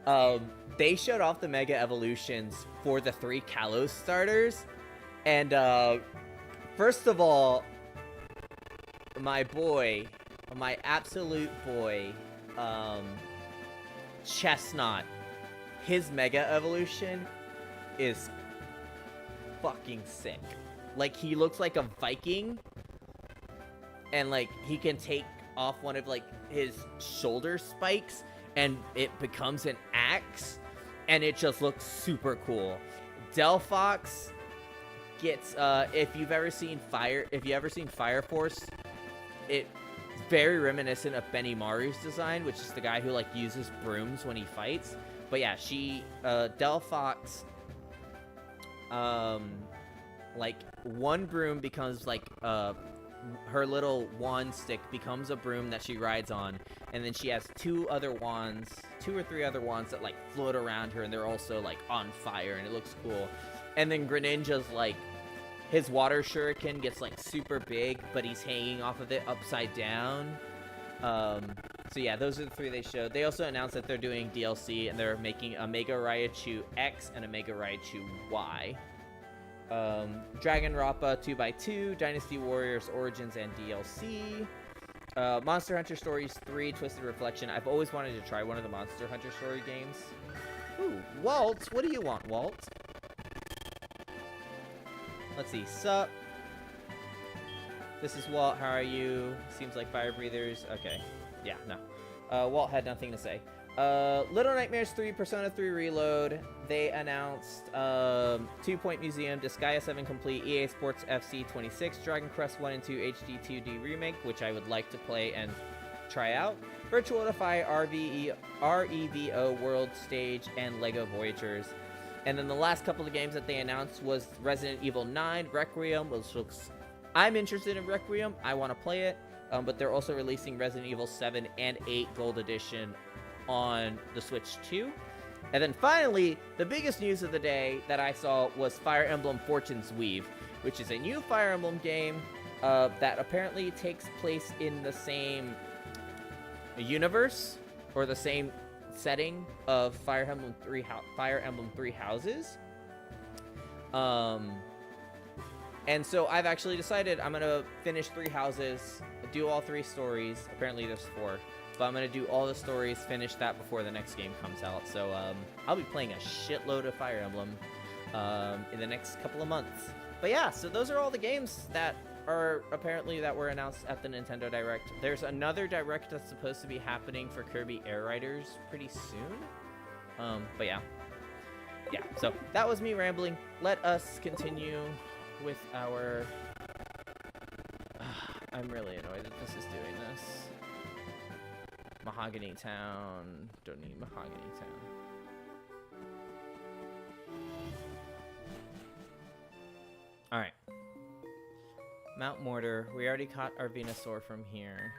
They showed off the Mega Evolutions for the 3 Kalos starters, and, first of all, my absolute boy, Chestnut, his Mega Evolution is fucking sick. Like, he looks like a Viking, and like he can take off one of like his shoulder spikes and it becomes an axe, and it just looks super cool. Delphox gets if you've ever seen Fire Force, it's very reminiscent of Benimaru's design, which is the guy who like uses brooms when he fights. But yeah, she Delphox, like one broom becomes like her little wand stick becomes a broom that she rides on, and then she has two or three other wands that like float around her, and they're also like on fire, and it looks cool. And then Greninja's like, his water shuriken gets like super big, but he's hanging off of it upside down. So yeah, those are the three they showed. They also announced that they're doing DLC, and they're making a Mega Raichu X and a Mega Raichu Y. Dragon Rappa 2x2, Dynasty Warriors Origins and DLC, Monster Hunter Stories 3, Twisted Reflection. I've always wanted to try one of the Monster Hunter Story games. Ooh, Walt, what do you want, Walt? Let's see, sup? This is Walt, how are you? Seems like fire breathers. Okay, yeah, no. Walt had nothing to say. Little Nightmares 3, Persona 3 Reload. They announced 2 Point Museum, Disgaea 7 Complete, EA Sports FC 26, Dragon Quest 1 and 2 HD 2D Remake, which I would like to play and try out, Virtual Defy REVO World Stage, and LEGO Voyagers. And then the last couple of games that they announced was Resident Evil 9, Requiem, which looks... I'm interested in Requiem. I want to play it. But they're also releasing Resident Evil 7 and 8 Gold Edition on the Switch 2. And then finally, the biggest news of the day that I saw was Fire Emblem Fortune's Weave, which is a new Fire Emblem game that apparently takes place in the same universe or the same setting of Fire Emblem Three Houses. And so I've actually decided I'm gonna finish Three Houses, do all 3 stories. Apparently there's 4. But I'm going to do all the stories, finish that before the next game comes out. So I'll be playing a shitload of Fire Emblem in the next couple of months. But yeah, so those are all the games that are apparently that were announced at the Nintendo Direct. There's another Direct that's supposed to be happening for Kirby Air Riders pretty soon. But yeah. Yeah, so that was me rambling. Let us continue with our... I'm really annoyed that this is doing this. Mahogany Town. Don't need Mahogany Town. Alright. Mount Mortar. We already caught our Venusaur from here.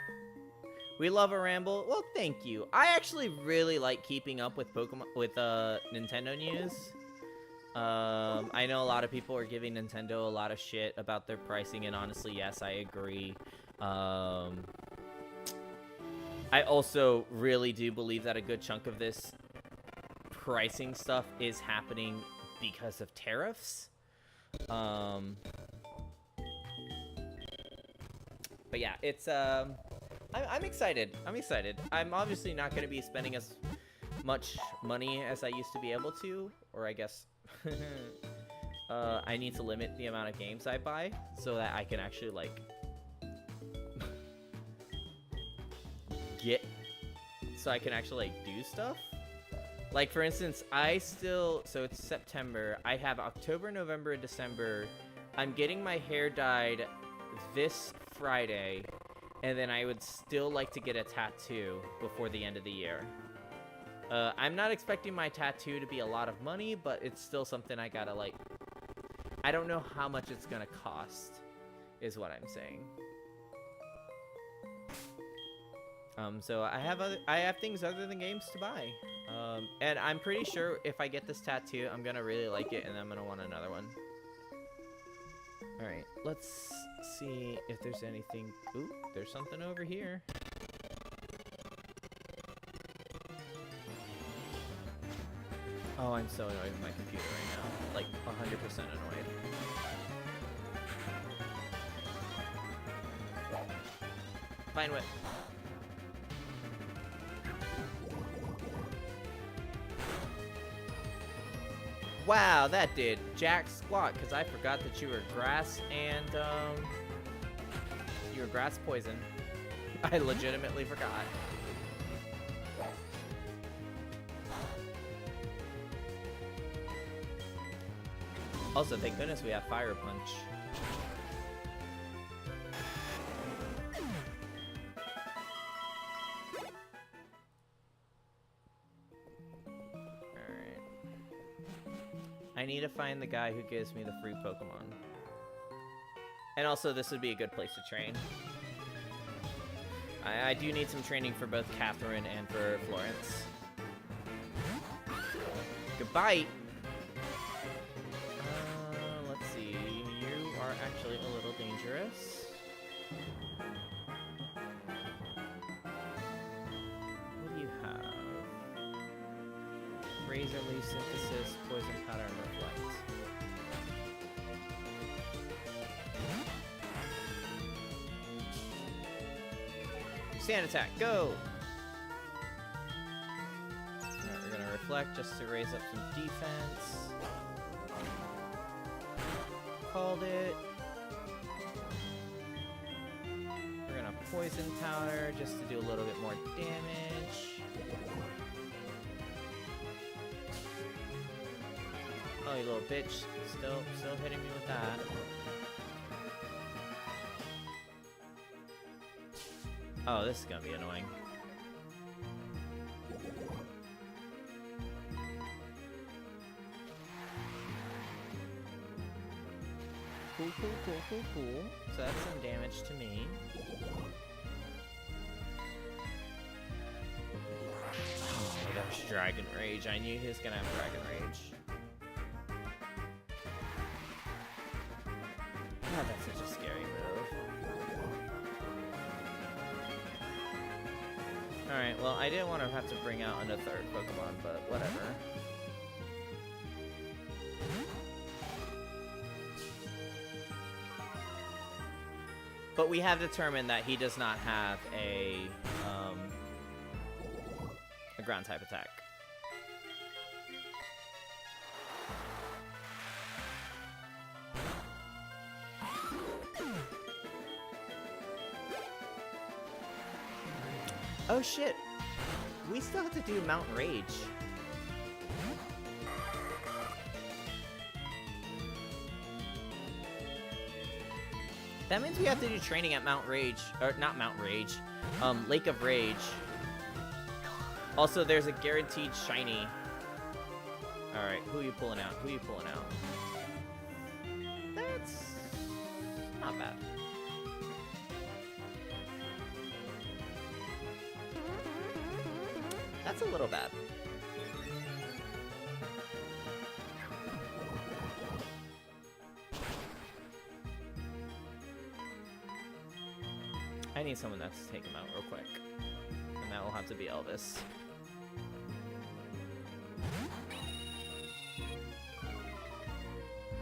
We love a ramble. Well, thank you. I actually really like keeping up with Nintendo news. I know a lot of people are giving Nintendo a lot of shit about their pricing, and honestly, yes, I agree. I also really do believe that a good chunk of this pricing stuff is happening because of tariffs. But yeah, it's I'm excited. I'm excited. I'm obviously not going to be spending as much money as I used to be able to, or I guess I need to limit the amount of games I buy so that I can actually like do stuff. Like, for instance, so it's September. I have October, November, and December. I'm getting my hair dyed this Friday, and then I would still like to get a tattoo before the end of the year. I'm not expecting my tattoo to be a lot of money, but it's still something I gotta, like... I don't know how much it's gonna cost, is what I'm saying. So I have things other than games to buy. And I'm pretty sure if I get this tattoo, I'm gonna really like it, and I'm gonna want another one. Alright, let's see if there's anything... Ooh, there's something over here. Oh, I'm so annoyed with my computer right now. Like, 100% annoyed. Fine Whip. Wow, that did jack squat, because I forgot that you were grass and, you were grass poison. I legitimately forgot. Also, thank goodness we have Fire Punch. I need to find the guy who gives me the free Pokemon. And also, this would be a good place to train. I do need some training for both Catherine and for Florence. Goodbye! Let's see. You are actually a little dangerous. What do you have? Razor Leaf Synthesis, Poison Powder, and Reflect. Sand Attack, go! Alright, we're gonna Reflect just to raise up some defense. Called it. We're gonna Poison Powder just to do a little bit more damage. Oh, you little bitch. Still hitting me with that. Oh, this is gonna be annoying. Cool. So that's some damage to me. Oh, there's Dragon Rage. I knew he was gonna have Dragon Rage. God, that's such a scary move. Alright, well, I didn't want to have to bring out a third Pokemon, but whatever. But we have determined that he does not have a ground type attack. Oh shit! We still have to do Mount Rage. That means we have to do training at Mount Rage, or not Mount Rage, Lake of Rage. Also, there's a guaranteed shiny. Alright, who are you pulling out? That's not bad. That's a little bad. I need someone that's to take him out real quick. And that will have to be Elvis.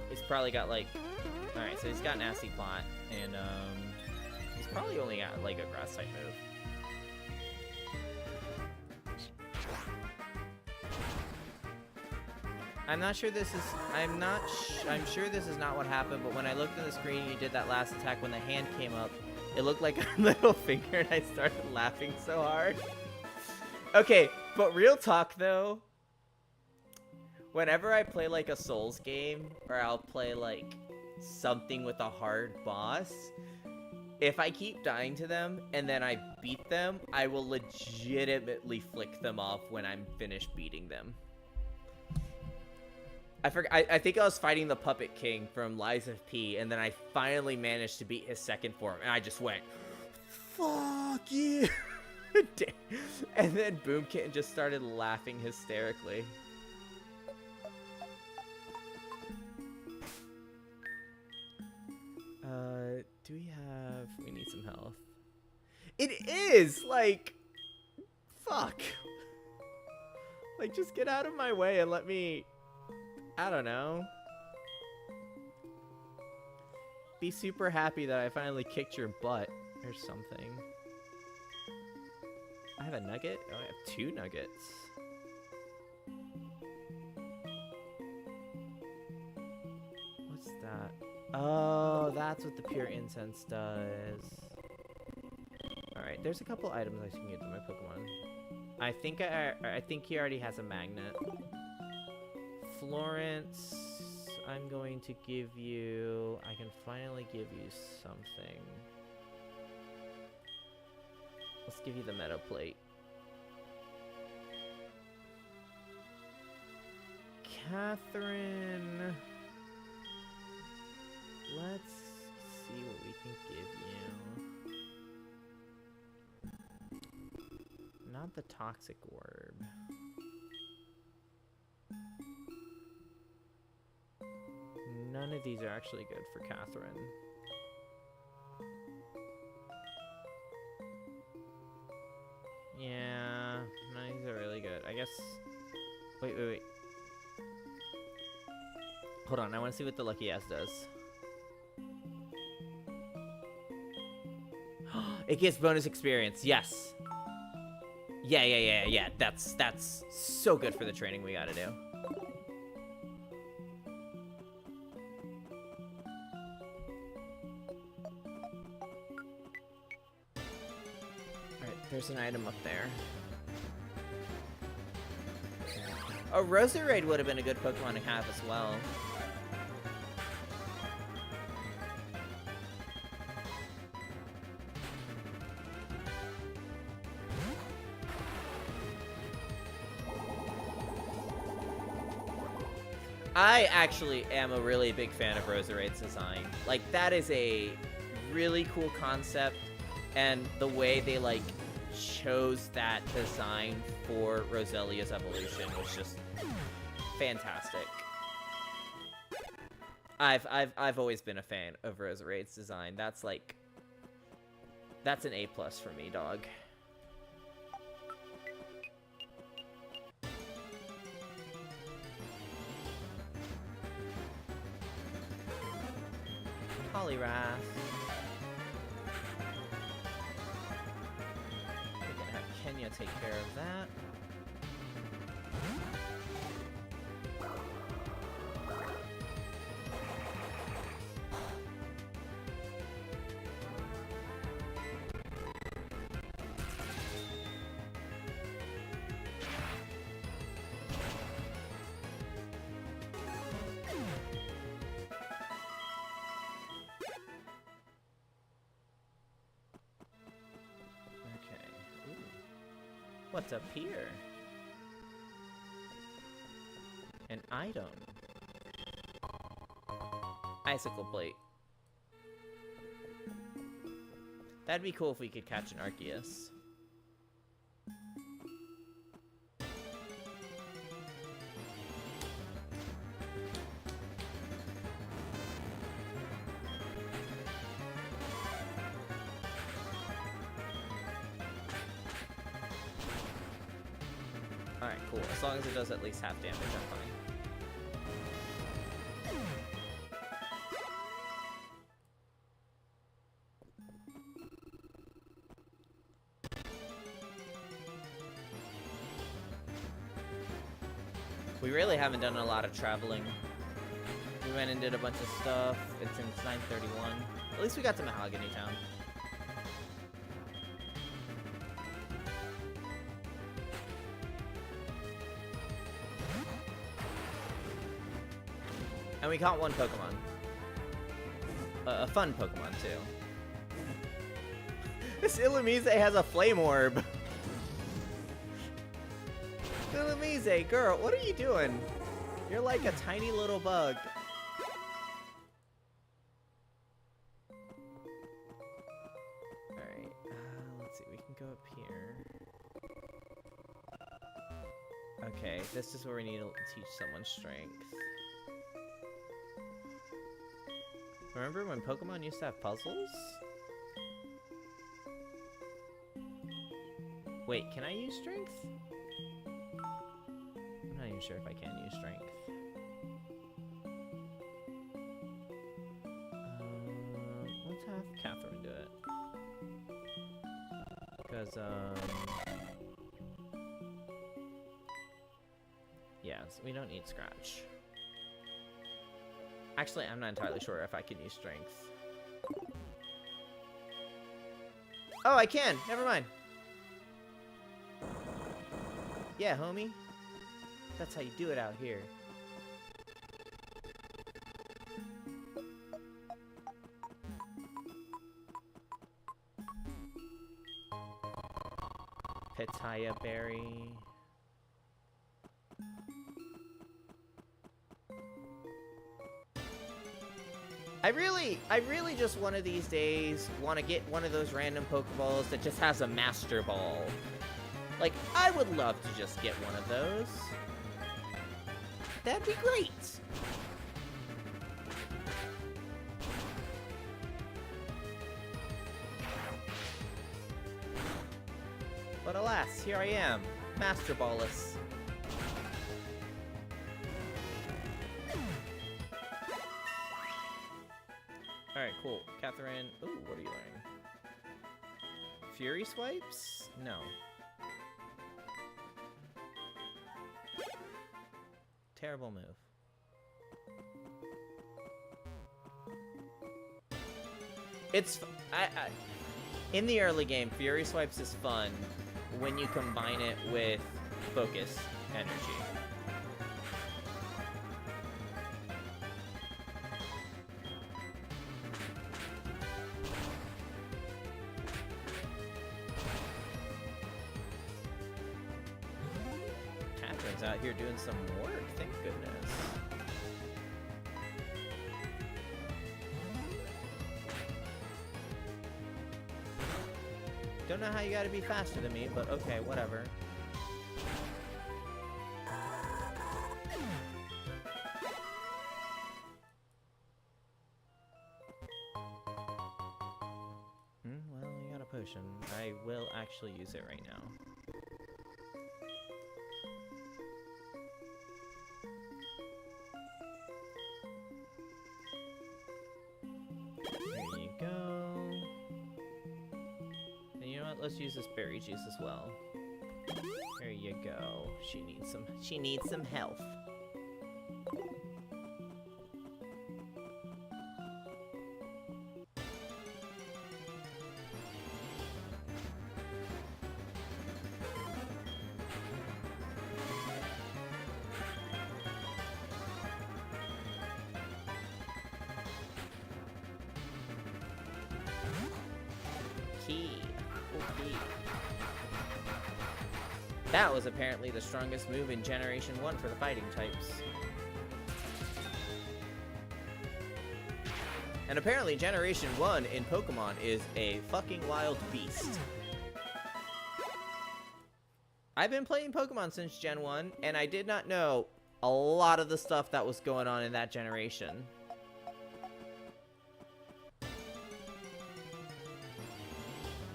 He's probably got like... Alright, so he's got Nasty Plot. And he's probably only got like a grass type move. I'm not sure this is... I'm sure this is not what happened, but when I looked at the screen and you did that last attack, when the hand came up, it looked like a little finger, and I started laughing so hard. Okay, but real talk, though. Whenever I play, like, a Souls game, or I'll play, like, something with a hard boss, if I keep dying to them, and then I beat them, I will legitimately flick them off when I'm finished beating them. I think I was fighting the Puppet King from Lies of P, and then I finally managed to beat his second form, and I just went, fuck you! And then Boom Kitten just started laughing hysterically. Do we have... We need some health. It is! Like... Fuck. Like, just get out of my way and let me... I don't know. Be super happy that I finally kicked your butt or something. I have a nugget? Oh, I have 2 nuggets. that? Oh, that's what the pure incense does. Alright, there's a couple items I can use with my Pokemon. I think he already has a magnet. Florence, I'm going to give you... I can finally give you something. Let's give you the Meadow Plate. Catherine... Let's see what we can give you. Not the Toxic Orb. None of these are actually good for Catherine. Yeah, none of these are really good. I guess... Wait. Hold on, I want to see what the Lucky Ass does. It gives bonus experience, yes. Yeah. That's so good for the training we gotta do. Alright, there's an item up there. A Roserade would have been a good Pokemon to have as well. I actually am a really big fan of Roserade's design. Like, that is a really cool concept, and the way they, like, chose that design for Roselia's evolution was just fantastic. I've always been a fan of Roserade's design. That's, like, that's an A+ for me, dog. Poliwrath. We're gonna have Kenya take care of that. What's up here? An item. Icicle Plate. That'd be cool if we could catch an Arceus. Alright, cool. As long as it does at least half damage, I'm fine. We really haven't done a lot of traveling. We went and did a bunch of stuff. It's 9:31. At least we got to Mahogany Town. And we caught one Pokemon. A fun Pokemon, too. This Illumise has a Flame Orb. Illumise, girl, what are you doing? You're like a tiny little bug. Alright, let's see, we can go up here. Okay, this is where we need to teach someone strength. Remember when Pokemon used to have puzzles? Wait, can I use strength? I'm not even sure if I can use strength. Let's have Catherine do it. Because, yes, we don't need Scratch. Actually, I'm not entirely sure if I can use strength. Oh, I can. Never mind. Yeah, homie. That's how you do it out here. Pitaya berry. I really just one of these days want to get one of those random Pokeballs that just has a Master Ball. Like, I would love to just get one of those. That'd be great. But alas, here I am, Master Ballless. Alright, cool. Catherine, ooh, what are you learning? Fury Swipes? No. Terrible move. It's... in the early game, Fury Swipes is fun when you combine it with Focus Energy. Catherine's out here doing some work, thank goodness. Don't know how you gotta be faster than me, but okay, whatever. Well, you got a potion. I will actually use it right now. There you go. And you know what? Let's use this berry juice as well. There you go. She needs some health. Okay. That was apparently the strongest move in Generation 1 for the fighting types. And apparently Generation 1 in Pokemon is a fucking wild beast. I've been playing Pokemon since Gen 1, and I did not know a lot of the stuff that was going on in that generation.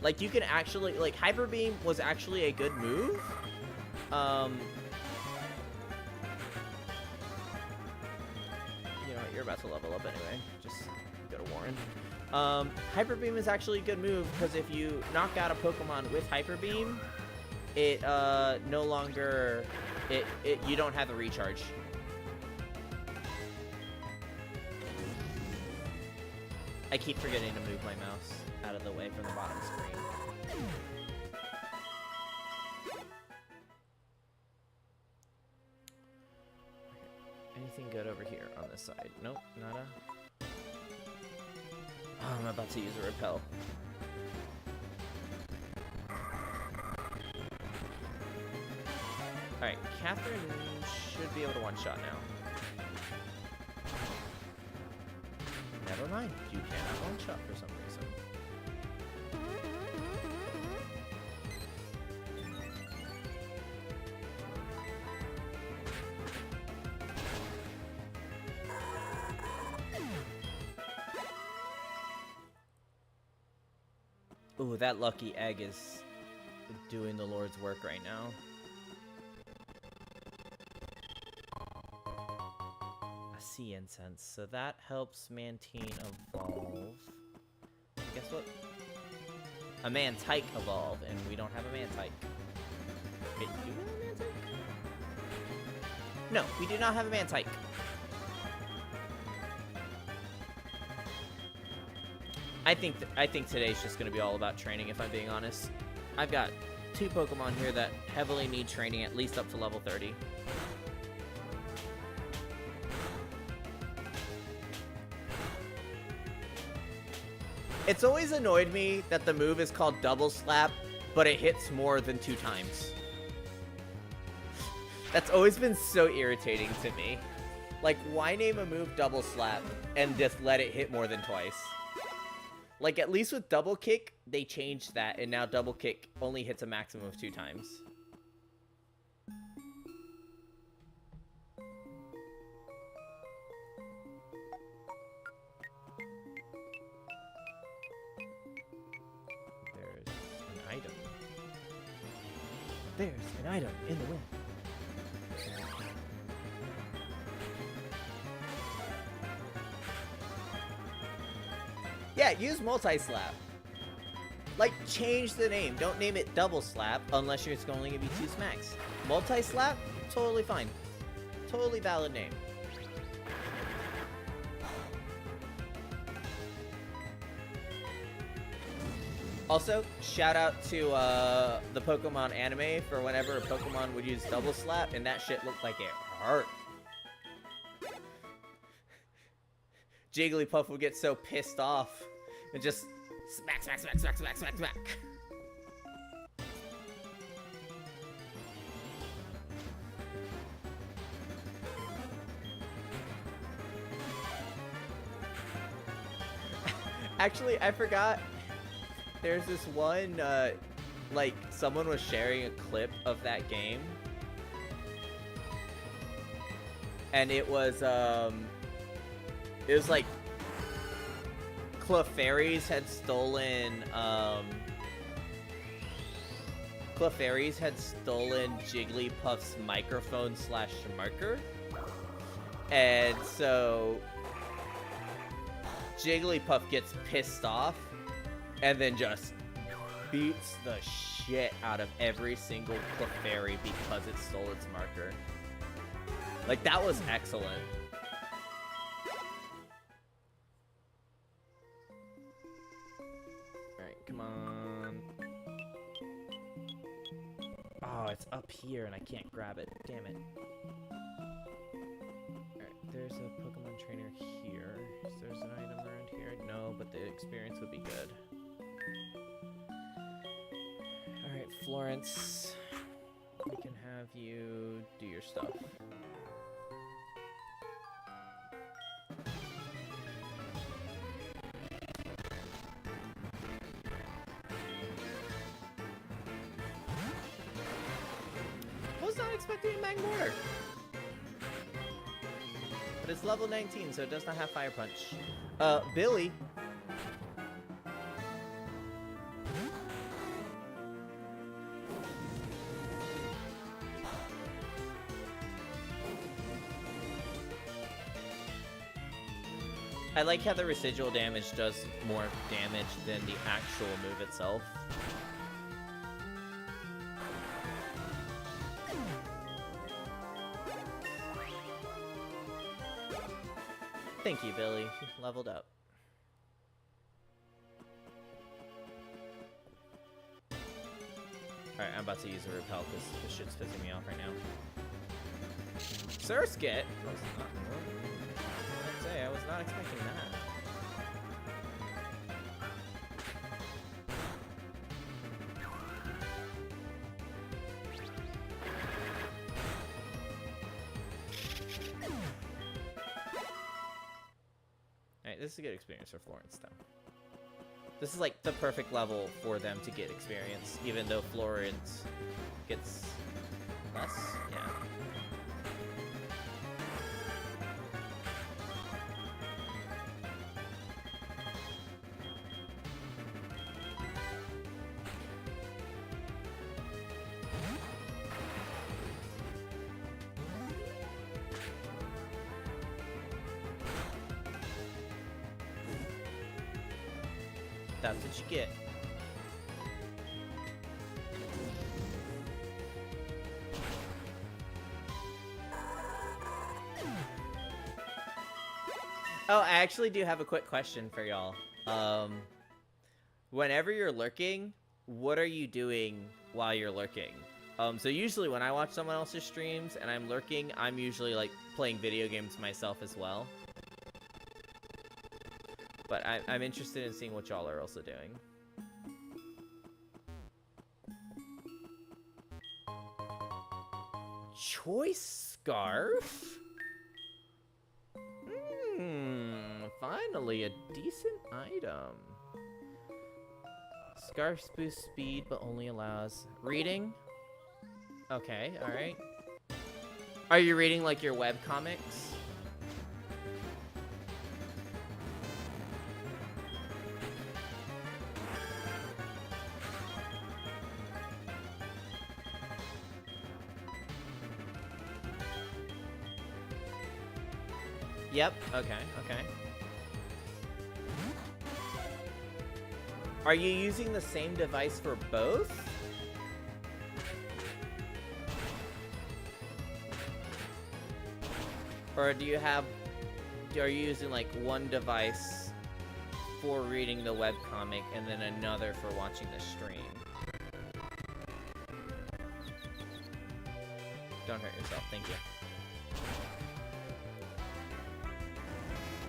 Like, you can actually, like, Hyper Beam was actually a good move. You know what, you're about to level up anyway. Just go to Warren. Hyper Beam is actually a good move, because if you knock out a Pokemon with Hyper Beam, it, no longer, you don't have a recharge. I keep forgetting to move my mouse out of the way from the bottom screen. Okay. Anything good over here on this side? Nope, nada. Oh, I'm about to use a repel. Alright, Catherine should be able to one-shot now. Never mind, you cannot one-shot for some reason. Ooh, that lucky egg is doing the Lord's work right now. Sea incense, so that helps Mantine evolve. Guess what? A Mantike evolve, and we don't have a Mantike. Wait, do we have a Mantike? No, we do not have a Mantike. I think today's just gonna be all about training, if I'm being honest. I've got 2 Pokemon here that heavily need training, at least up to level 30. It's always annoyed me that the move is called Double Slap, but it hits more than 2 times. That's always been so irritating to me. Like, why name a move Double Slap and just let it hit more than twice? Like, at least with Double Kick, they changed that, and now Double Kick only hits a maximum of 2 times. There's an item in the wind. Yeah, use multi-slap. Like, change the name. Don't name it double slap unless it's only gonna be 2 smacks. Multi-slap, totally fine. Totally valid name. Also, shout out to the Pokemon anime for whenever a Pokemon would use double slap and that shit looked like it hurt. Jigglypuff would get so pissed off and just smack, smack, smack, smack, smack, smack, smack. Actually, I forgot. There's this one, like, someone was sharing a clip of that game. And it was like, Clefairies had stolen, Jigglypuff's microphone / marker. And so, Jigglypuff gets pissed off. And then just beats the shit out of every single Clefairy because it stole its marker. Like, that was excellent. Alright, come on. Oh, it's up here and I can't grab it. Damn it. Alright, there's a Pokemon trainer here. Is there an item around here? No, but the experience would be good. Alright, Florence, we can have you do your stuff. I was not expecting a Magmortar. But it's level 19, so it does not have Fire Punch. Billy. I like how the residual damage does more damage than the actual move itself. Thank you, Billy. You leveled up. Alright, I'm about to use a repel because this shit's pissing me off right now. Surskit? I was not expecting that. Alright, this is a good experience for Florence, though. This is like the perfect level for them to get experience, even though Florence gets less. Yeah. That's what you get. Oh, I actually do have a quick question for y'all. whenever you're lurking, what are you doing while you're lurking? So usually when I watch someone else's streams and I'm lurking, I'm usually like playing video games myself as well. But I'm interested in seeing what y'all are also doing. Choice scarf? Finally a decent item. Scarf boosts speed, but only allows reading. Okay, alright. Are you reading like your web comics? Yep, okay, okay. Are you using the same device for both? Or are you using like one device for reading the webcomic and then another for watching the stream? Don't hurt yourself, thank you.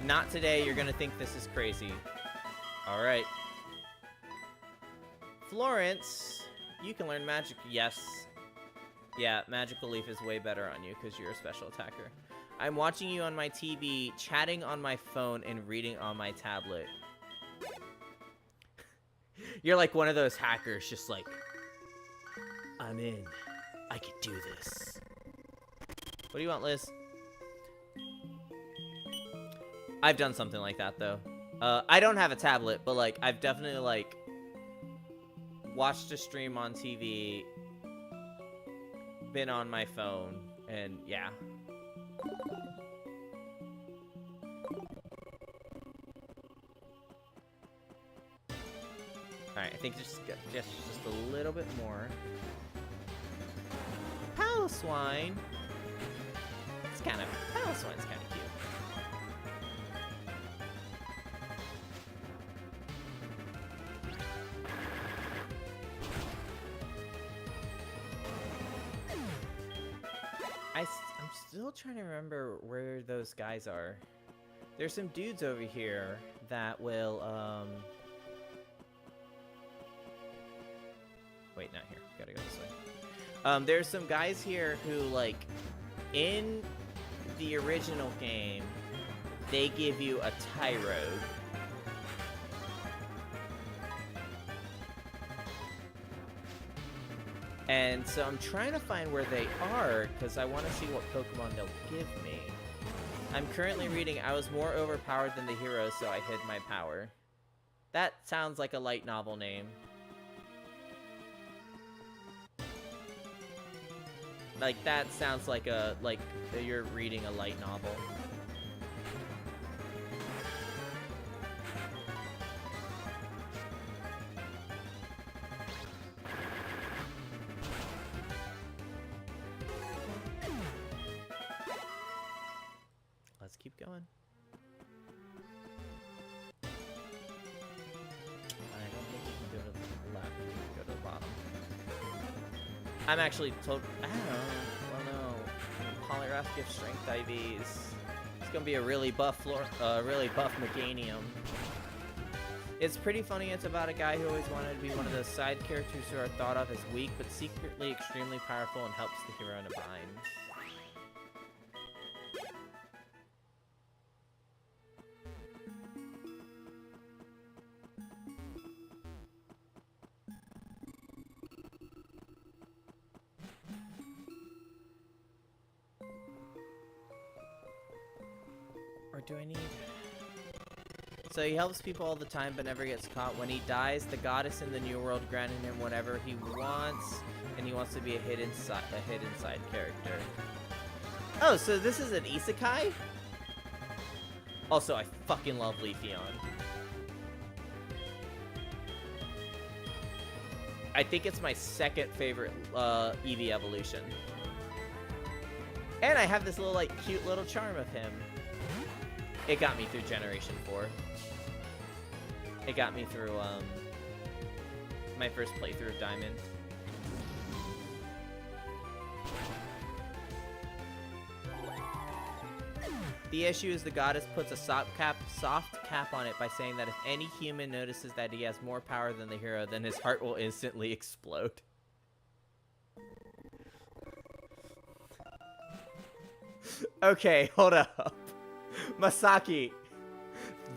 Not today, you're gonna think this is crazy. Alright. Florence, you can learn magic. Yes. Yeah, Magical Leaf is way better on you because you're a special attacker. I'm watching you on my TV, chatting on my phone, and reading on my tablet. You're like one of those hackers, just like, I'm in. I can do this. What do you want, Liz? I've done something like that, though. I don't have a tablet, but, like, I've definitely, like, watched a stream on TV, been on my phone, and, yeah. Alright, I think just a little bit more. Paloswine! Paloswine's kind of cute. I'm still trying to remember where those guys are. There's some dudes over here that will, wait, not here. Gotta go this way. There's some guys here who, like, in the original game, they give you a tie rogue. And so I'm trying to find where they are, because I want to see what Pokemon they'll give me. I'm currently reading, I was more overpowered than the hero, so I hid my power. That sounds like a light novel name. Like, that sounds like you're reading a light novel. Let's keep going. I don't think we can go to the left. We can go to the bottom. I'm actually told. I don't know. Well, no. Polygraph gives strength IVs. It's gonna be a really buff Meganium. It's pretty funny. It's about a guy who always wanted to be one of those side characters who are thought of as weak, but secretly extremely powerful and helps the hero in a bind. Or do I need... So he helps people all the time but never gets caught. When he dies, the goddess in the New World granted him whatever he wants, and he wants to be a hidden side character. Oh, so this is an isekai? Also, I fucking love Leafeon. I think it's my second favorite Eevee evolution. And I have this little, like, cute little charm of him. It got me through Generation 4. It got me through, my first playthrough of Diamond. The issue is the goddess puts a soft cap on it by saying that if any human notices that he has more power than the hero, then his heart will instantly explode. Okay, hold up. Masaki,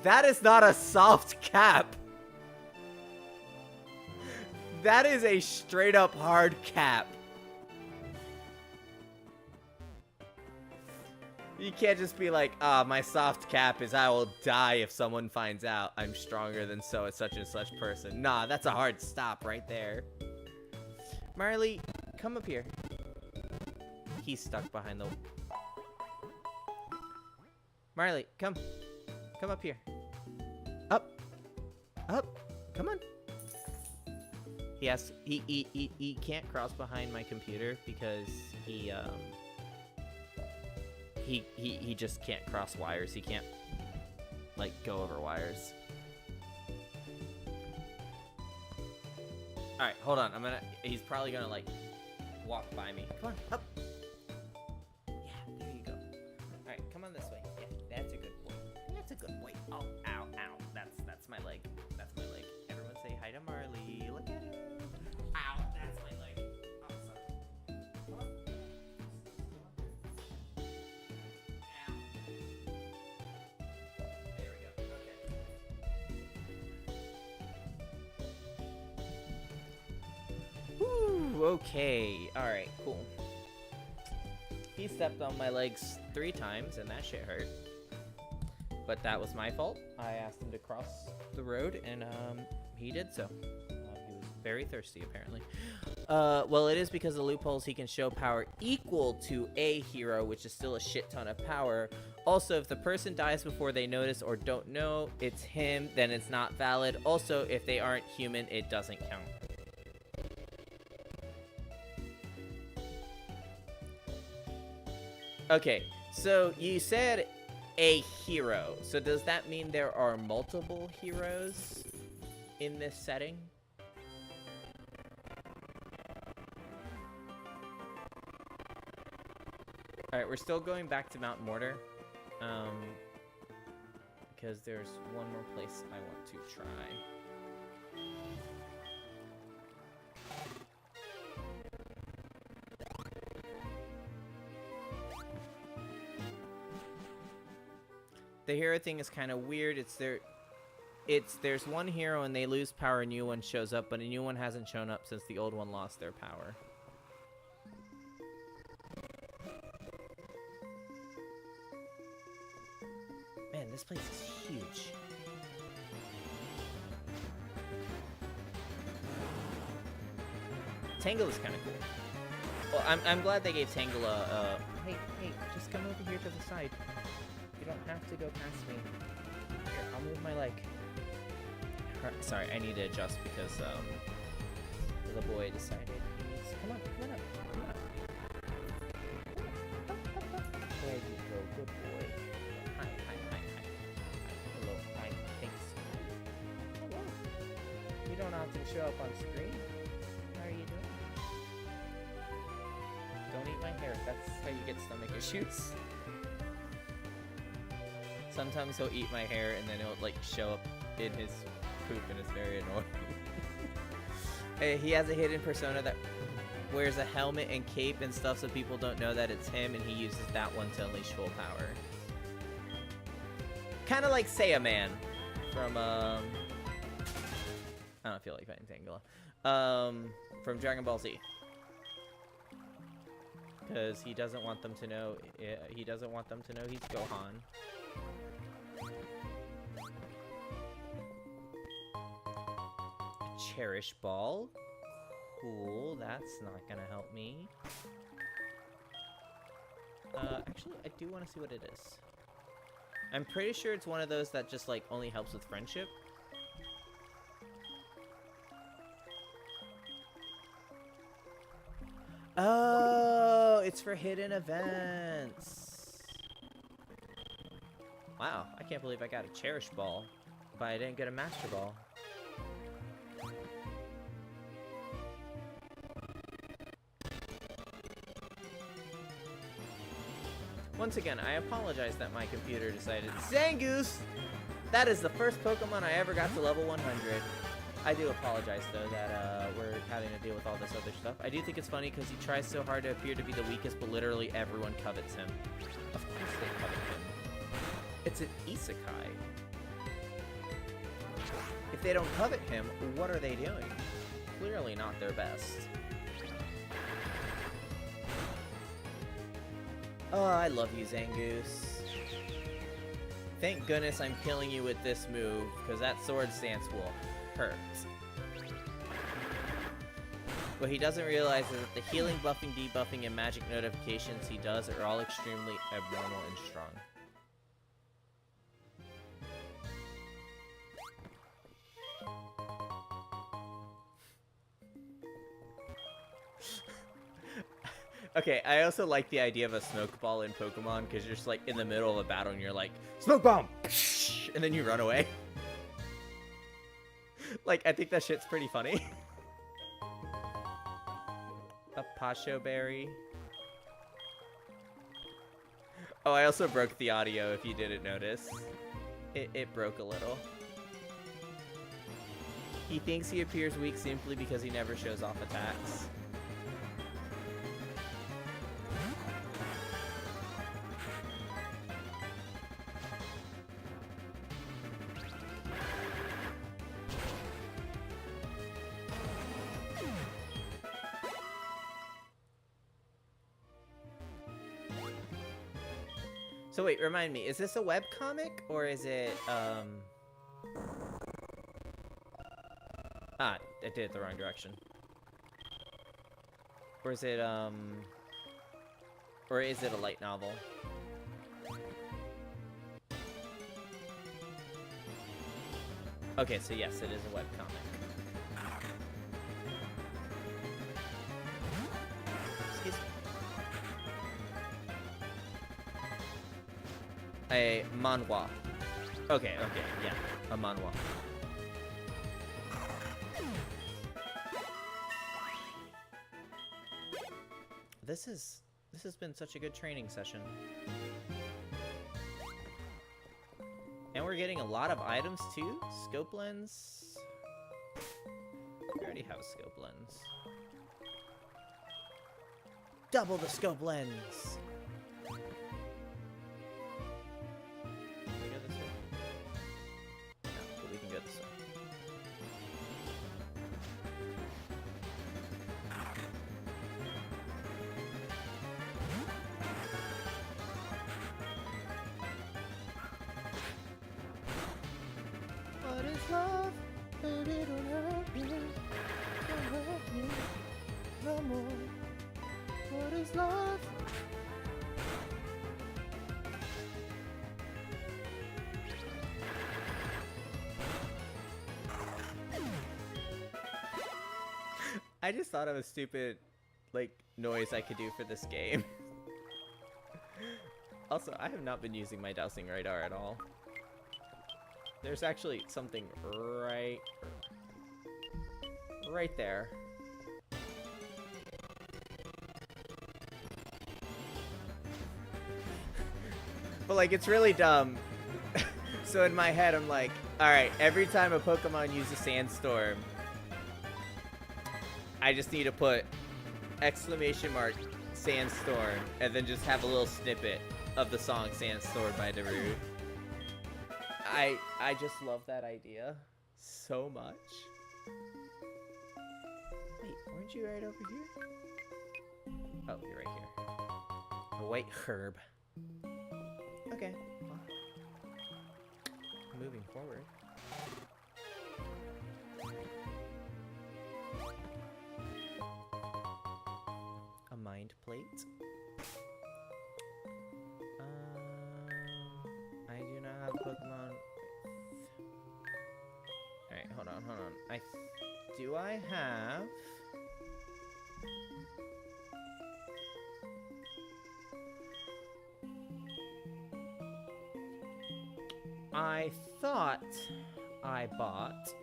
that is not a soft cap. That is a straight up hard cap. You can't just be like, my soft cap is I will die if someone finds out I'm stronger than such and such person. Nah, that's a hard stop right there. Marley, come up here. He's stuck behind the... Marley, come. Come up here. Up. Up. Come on. He can't cross behind my computer because he just can't cross wires. He can't, like, go over wires. Alright, hold on. He's probably gonna, like, walk by me. Come on, up. Yeah, there you go. Alright, come on this way. Yeah, that's a good boy. That's a good boy. Oh, ow, ow. That's my leg. That's my leg. Everyone say hi to Marley. Look at him. Ow, that's my leg. Oh, sorry. Come on. There we go. Okay. Woo, okay. Alright, cool. He stepped on my legs 3 times, and that shit hurt. But that was my fault. I asked him to cross the road, and he did so. He was very thirsty, apparently. Well, it is because of loopholes he can show power equal to a hero, which is still a shit ton of power. Also, if the person dies before they notice or don't know it's him, then it's not valid. Also, if they aren't human, it doesn't count. Okay, so you said a hero. So does that mean there are multiple heroes in this setting? Alright, we're still going back to Mount Mortar. Because there's one more place I want to try. The hero thing is kind of weird. There's one hero and they lose power, a new one shows up, but a new one hasn't shown up since the old one lost their power. Man, this place is huge. Tangle is kind of cool. Well, I'm glad they gave Tangle a hey, just come over here to the side. You don't have to go past me. Here, I'll move my leg. Sorry, I need to adjust because the boy decided he's... Come on up. There you go, good boy. Hi. Hello, hi, thanks. Hello. You don't often show up on screen. How are you doing? Don't eat my hair. That's how you get stomach issues. Sometimes he'll eat my hair and then it'll like show up in his poop and it's very annoying. He has a hidden persona that wears a helmet and cape and stuff so people don't know that it's him, and he uses that one to unleash full power. Kind of like Say a Man from I don't feel like fighting Tangela. From Dragon Ball Z. Because he doesn't want them to know he's Gohan. Cherish ball. Cool, that's not gonna help me. Actually, I do want to see what it is. I'm pretty sure it's one of those that just, like, only helps with friendship. Oh, it's for hidden events. Wow, I can't believe I got a Cherish ball, but I didn't get a Master Ball. Once again, I apologize that my computer decided. Zangoose! That is the first Pokemon I ever got to level 100. I do apologize, though, that we're having to deal with all this other stuff. I do think it's funny because he tries so hard to appear to be the weakest, but literally everyone covets him. Of course they covet him. It's an isekai. If they don't covet him, what are they doing? Clearly not their best. Oh, I love you, Zangoose. Thank goodness I'm killing you with this move, because that sword stance will hurt. What he doesn't realize is that the healing, buffing, debuffing, and magic notifications he does are all extremely abnormal and strong. Okay, I also like the idea of a smoke ball in Pokemon, because you're just like in the middle of a battle and you're like, smoke bomb! And then you run away. Like, I think that shit's pretty funny. A Pacho Berry. Oh, I also broke the audio, if you didn't notice. It broke a little. He thinks he appears weak simply because he never shows off attacks. So wait, remind me, is this a webcomic or is it, Ah, I did it the wrong direction. Or is it, or is it a light novel? Okay, so yes, it is a webcomic. Excuse me. A manhwa. Okay, yeah, a manhwa. This has been such a good training session. And we're getting a lot of items too. Scope lens. We already have a scope lens. Double the scope lens. Love, baby, don't hurt me. Don't hurt me no more. What is love? I just thought of a stupid, like, noise I could do for this game. Also, I have not been using my dowsing radar at all. There's actually something right there. But like, it's really dumb. So in my head, I'm like, all right, every time a Pokemon uses Sandstorm, I just need to put exclamation mark Sandstorm and then just have a little snippet of the song Sandstorm by Darude. I just love that idea so much. Wait, weren't you right over here? Oh, you're right here. A white herb. Okay. Well, moving forward. A mind plate. I do not have Pokemon. Alright, hold on. Do I have... I thought I bought...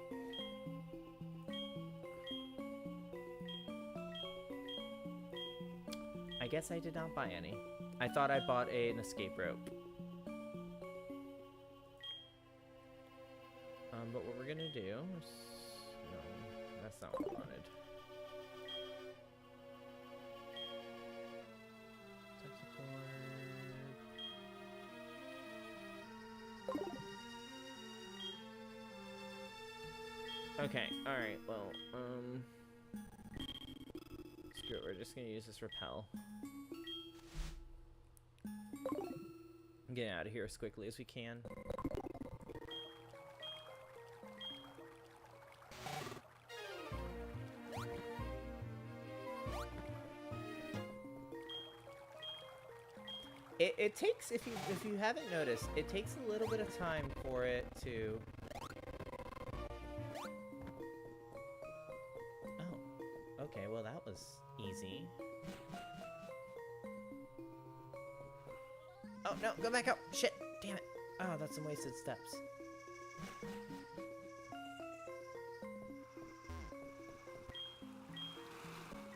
I guess I did not buy any. I thought I bought an escape rope. But what we're gonna do is... No, that's not what I wanted. Okay, alright, well, screw it, we're just gonna use this repel. Get out of here as quickly as we can. It takes, if you haven't noticed, it takes a little bit of time for it to... Oh, okay, well that was easy. Oh, no, go back up! Shit! Damn it! Oh, that's some wasted steps.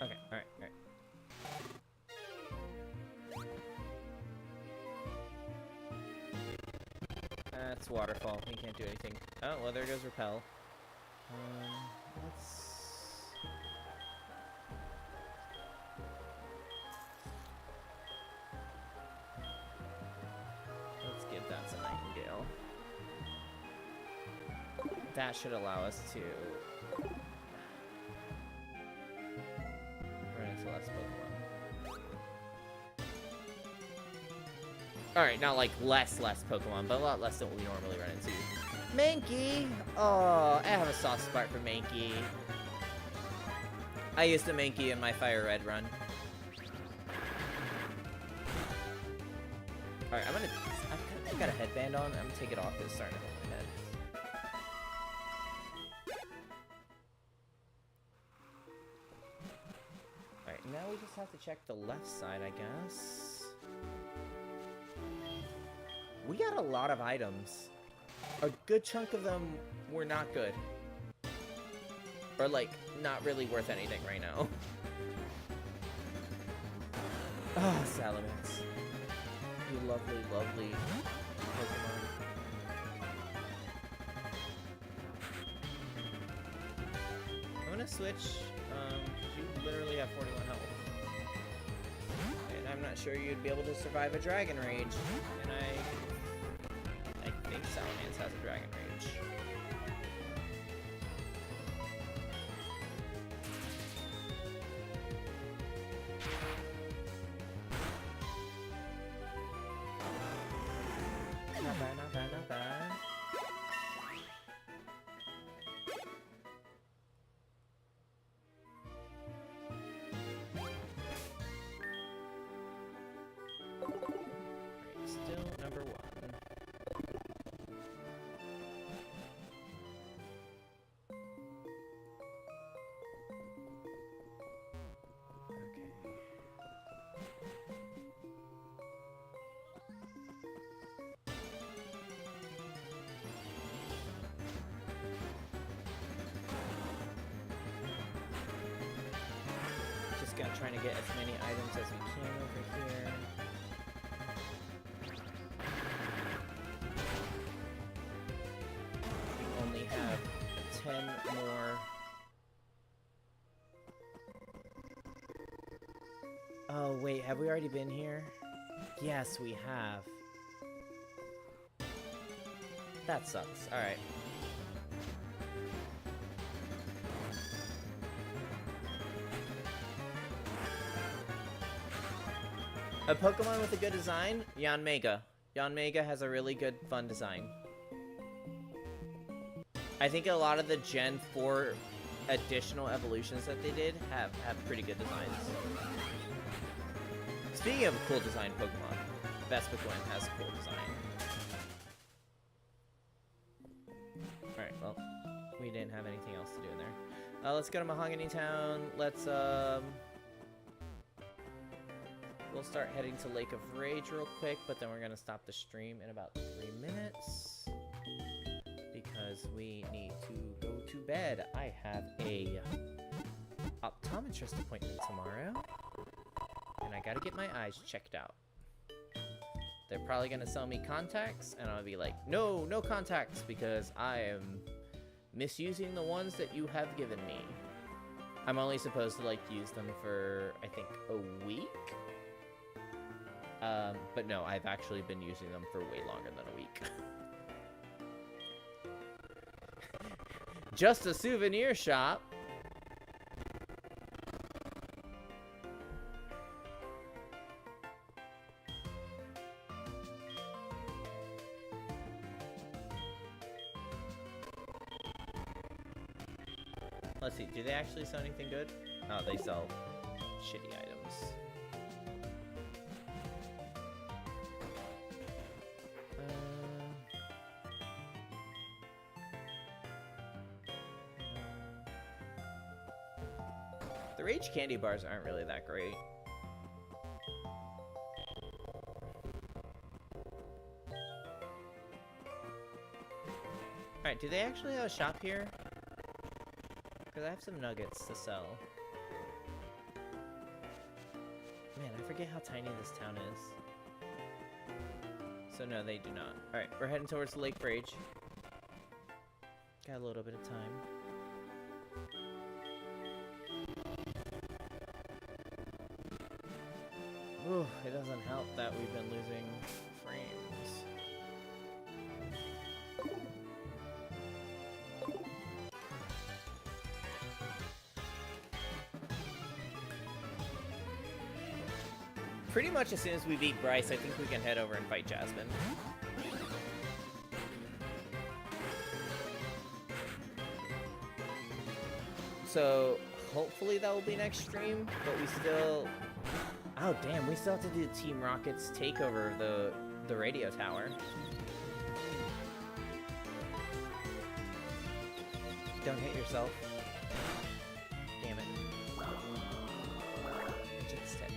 Okay, alright, alright. That's waterfall. We can't do anything. Oh, well, there goes repel. Let's give that to Nightingale. That should allow us to run into less Pokemon. Alright, not like less Pokemon, but a lot less than what we normally run into. Mankey! Oh, I have a soft spot for Mankey. I used a Mankey in my Fire Red run. Alright, I've got a headband on. I'm gonna take it off because it's starting to hurt my head. Alright, now we just have to check the left side, I guess. We got a lot of items. A good chunk of them were not good. Or, like, not really worth anything right now. Ah, Salamence. You lovely, lovely Pokemon. I'm gonna switch, because you literally have 41 health. And I'm not sure you'd be able to survive a Dragon Rage. And I think Salamence has a Dragon Rage. Not bad, not bad, not bad. Right, still number 1. Trying to get as many items as we can over here. We only have 10 more. Oh wait, have we already been here? Yes, we have. That sucks. Alright. A Pokemon with a good design? Yanmega. Yanmega has a really good, fun design. I think a lot of the Gen 4 additional evolutions that they did have pretty good designs. Speaking of a cool design Pokemon, Vespiquen has a cool design. Alright, well, we didn't have anything else to do in there. Let's go to Mahogany Town. Let's, we'll start heading to Lake of Rage real quick, but then we're going to stop the stream in about 3 minutes because we need to go to bed. I have a optometrist appointment tomorrow, And I gotta get my eyes checked out. They're probably gonna sell me contacts, and I'll be like, no, no contacts, because I am misusing the ones that you have given me. I'm only supposed to, like, use them for, I think, a week? But no, I've actually been using them for way longer than a week. Just a souvenir shop. Let's see, do they actually sell anything good? Oh, they sell shitty items. The Rage candy bars aren't really that great. Alright, do they actually have a shop here? Because I have some nuggets to sell. Man, I forget how tiny this town is. So no, they do not. Alright, we're heading towards the Lake Rage. Got a little bit of time. Ooh, it doesn't help that we've been losing frames. Pretty much as soon as we beat Bryce, I think we can head over and fight Jasmine. So, hopefully that will be next stream, but we still... Oh, damn, we still have to do Team Rocket's takeover of the radio tower. Don't hit yourself. Damn it. Jinxed it.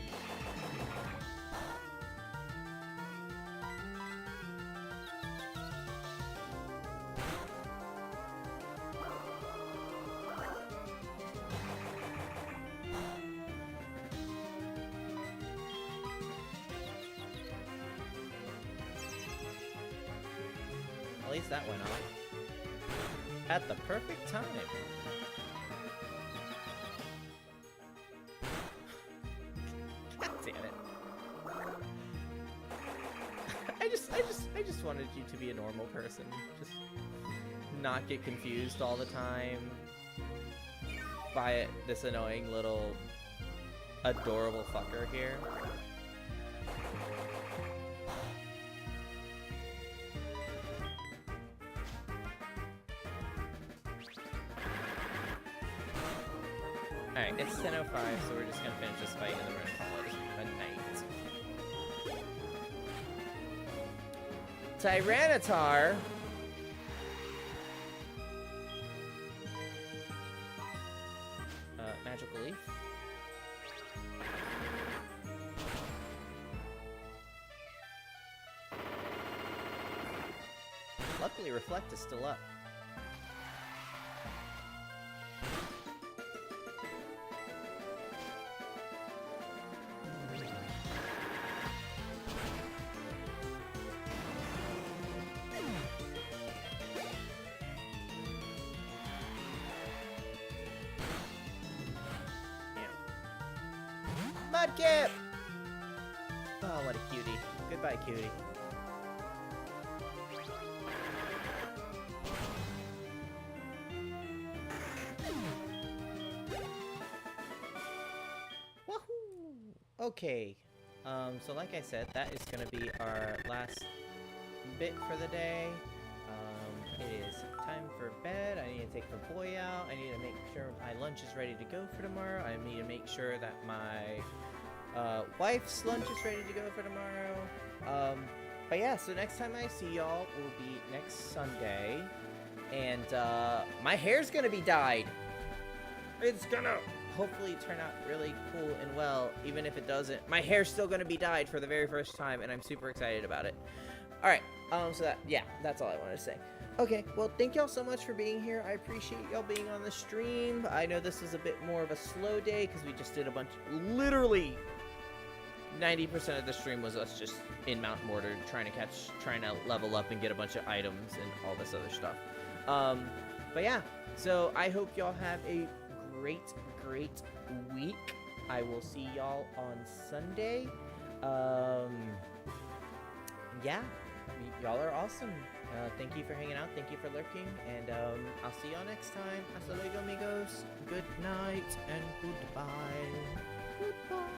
At least that went off. At the perfect time. God damn it. I just wanted you to be a normal person. Just not get confused all the time by this annoying little adorable fucker here. Alright, it's 10:05, so we're just gonna finish this fight and then we're gonna call it a night. Tyranitar! Magical Leaf. Luckily, Reflect is still up. Mudkip! Oh, what a cutie. Goodbye, cutie. Wahoo! Okay. So like I said, that is gonna be our last bit for the day. It is time for bed. I need to take the boy out. I need to make sure my lunch is ready to go for tomorrow. I need to make sure that my wife's lunch is ready to go for tomorrow. But yeah, so next time I see y'all will be next Sunday. And my hair's gonna be dyed. It's gonna hopefully turn out really cool and well, even if it doesn't. My hair's still gonna be dyed for the very first time, and I'm super excited about it. Alright, so that's all I wanted to say. Okay, well, thank y'all so much for being here. I appreciate y'all being on the stream. I know this was a bit more of a slow day because we just did a bunch, literally 90% of the stream was us just in Mount Mortar trying to level up and get a bunch of items and all this other stuff. But yeah, so I hope y'all have a great week. I will see y'all on Sunday. Yeah, y'all are awesome. Thank you for hanging out. Thank you for lurking. And I'll see y'all next time. Hasta luego, amigos. Good night and goodbye.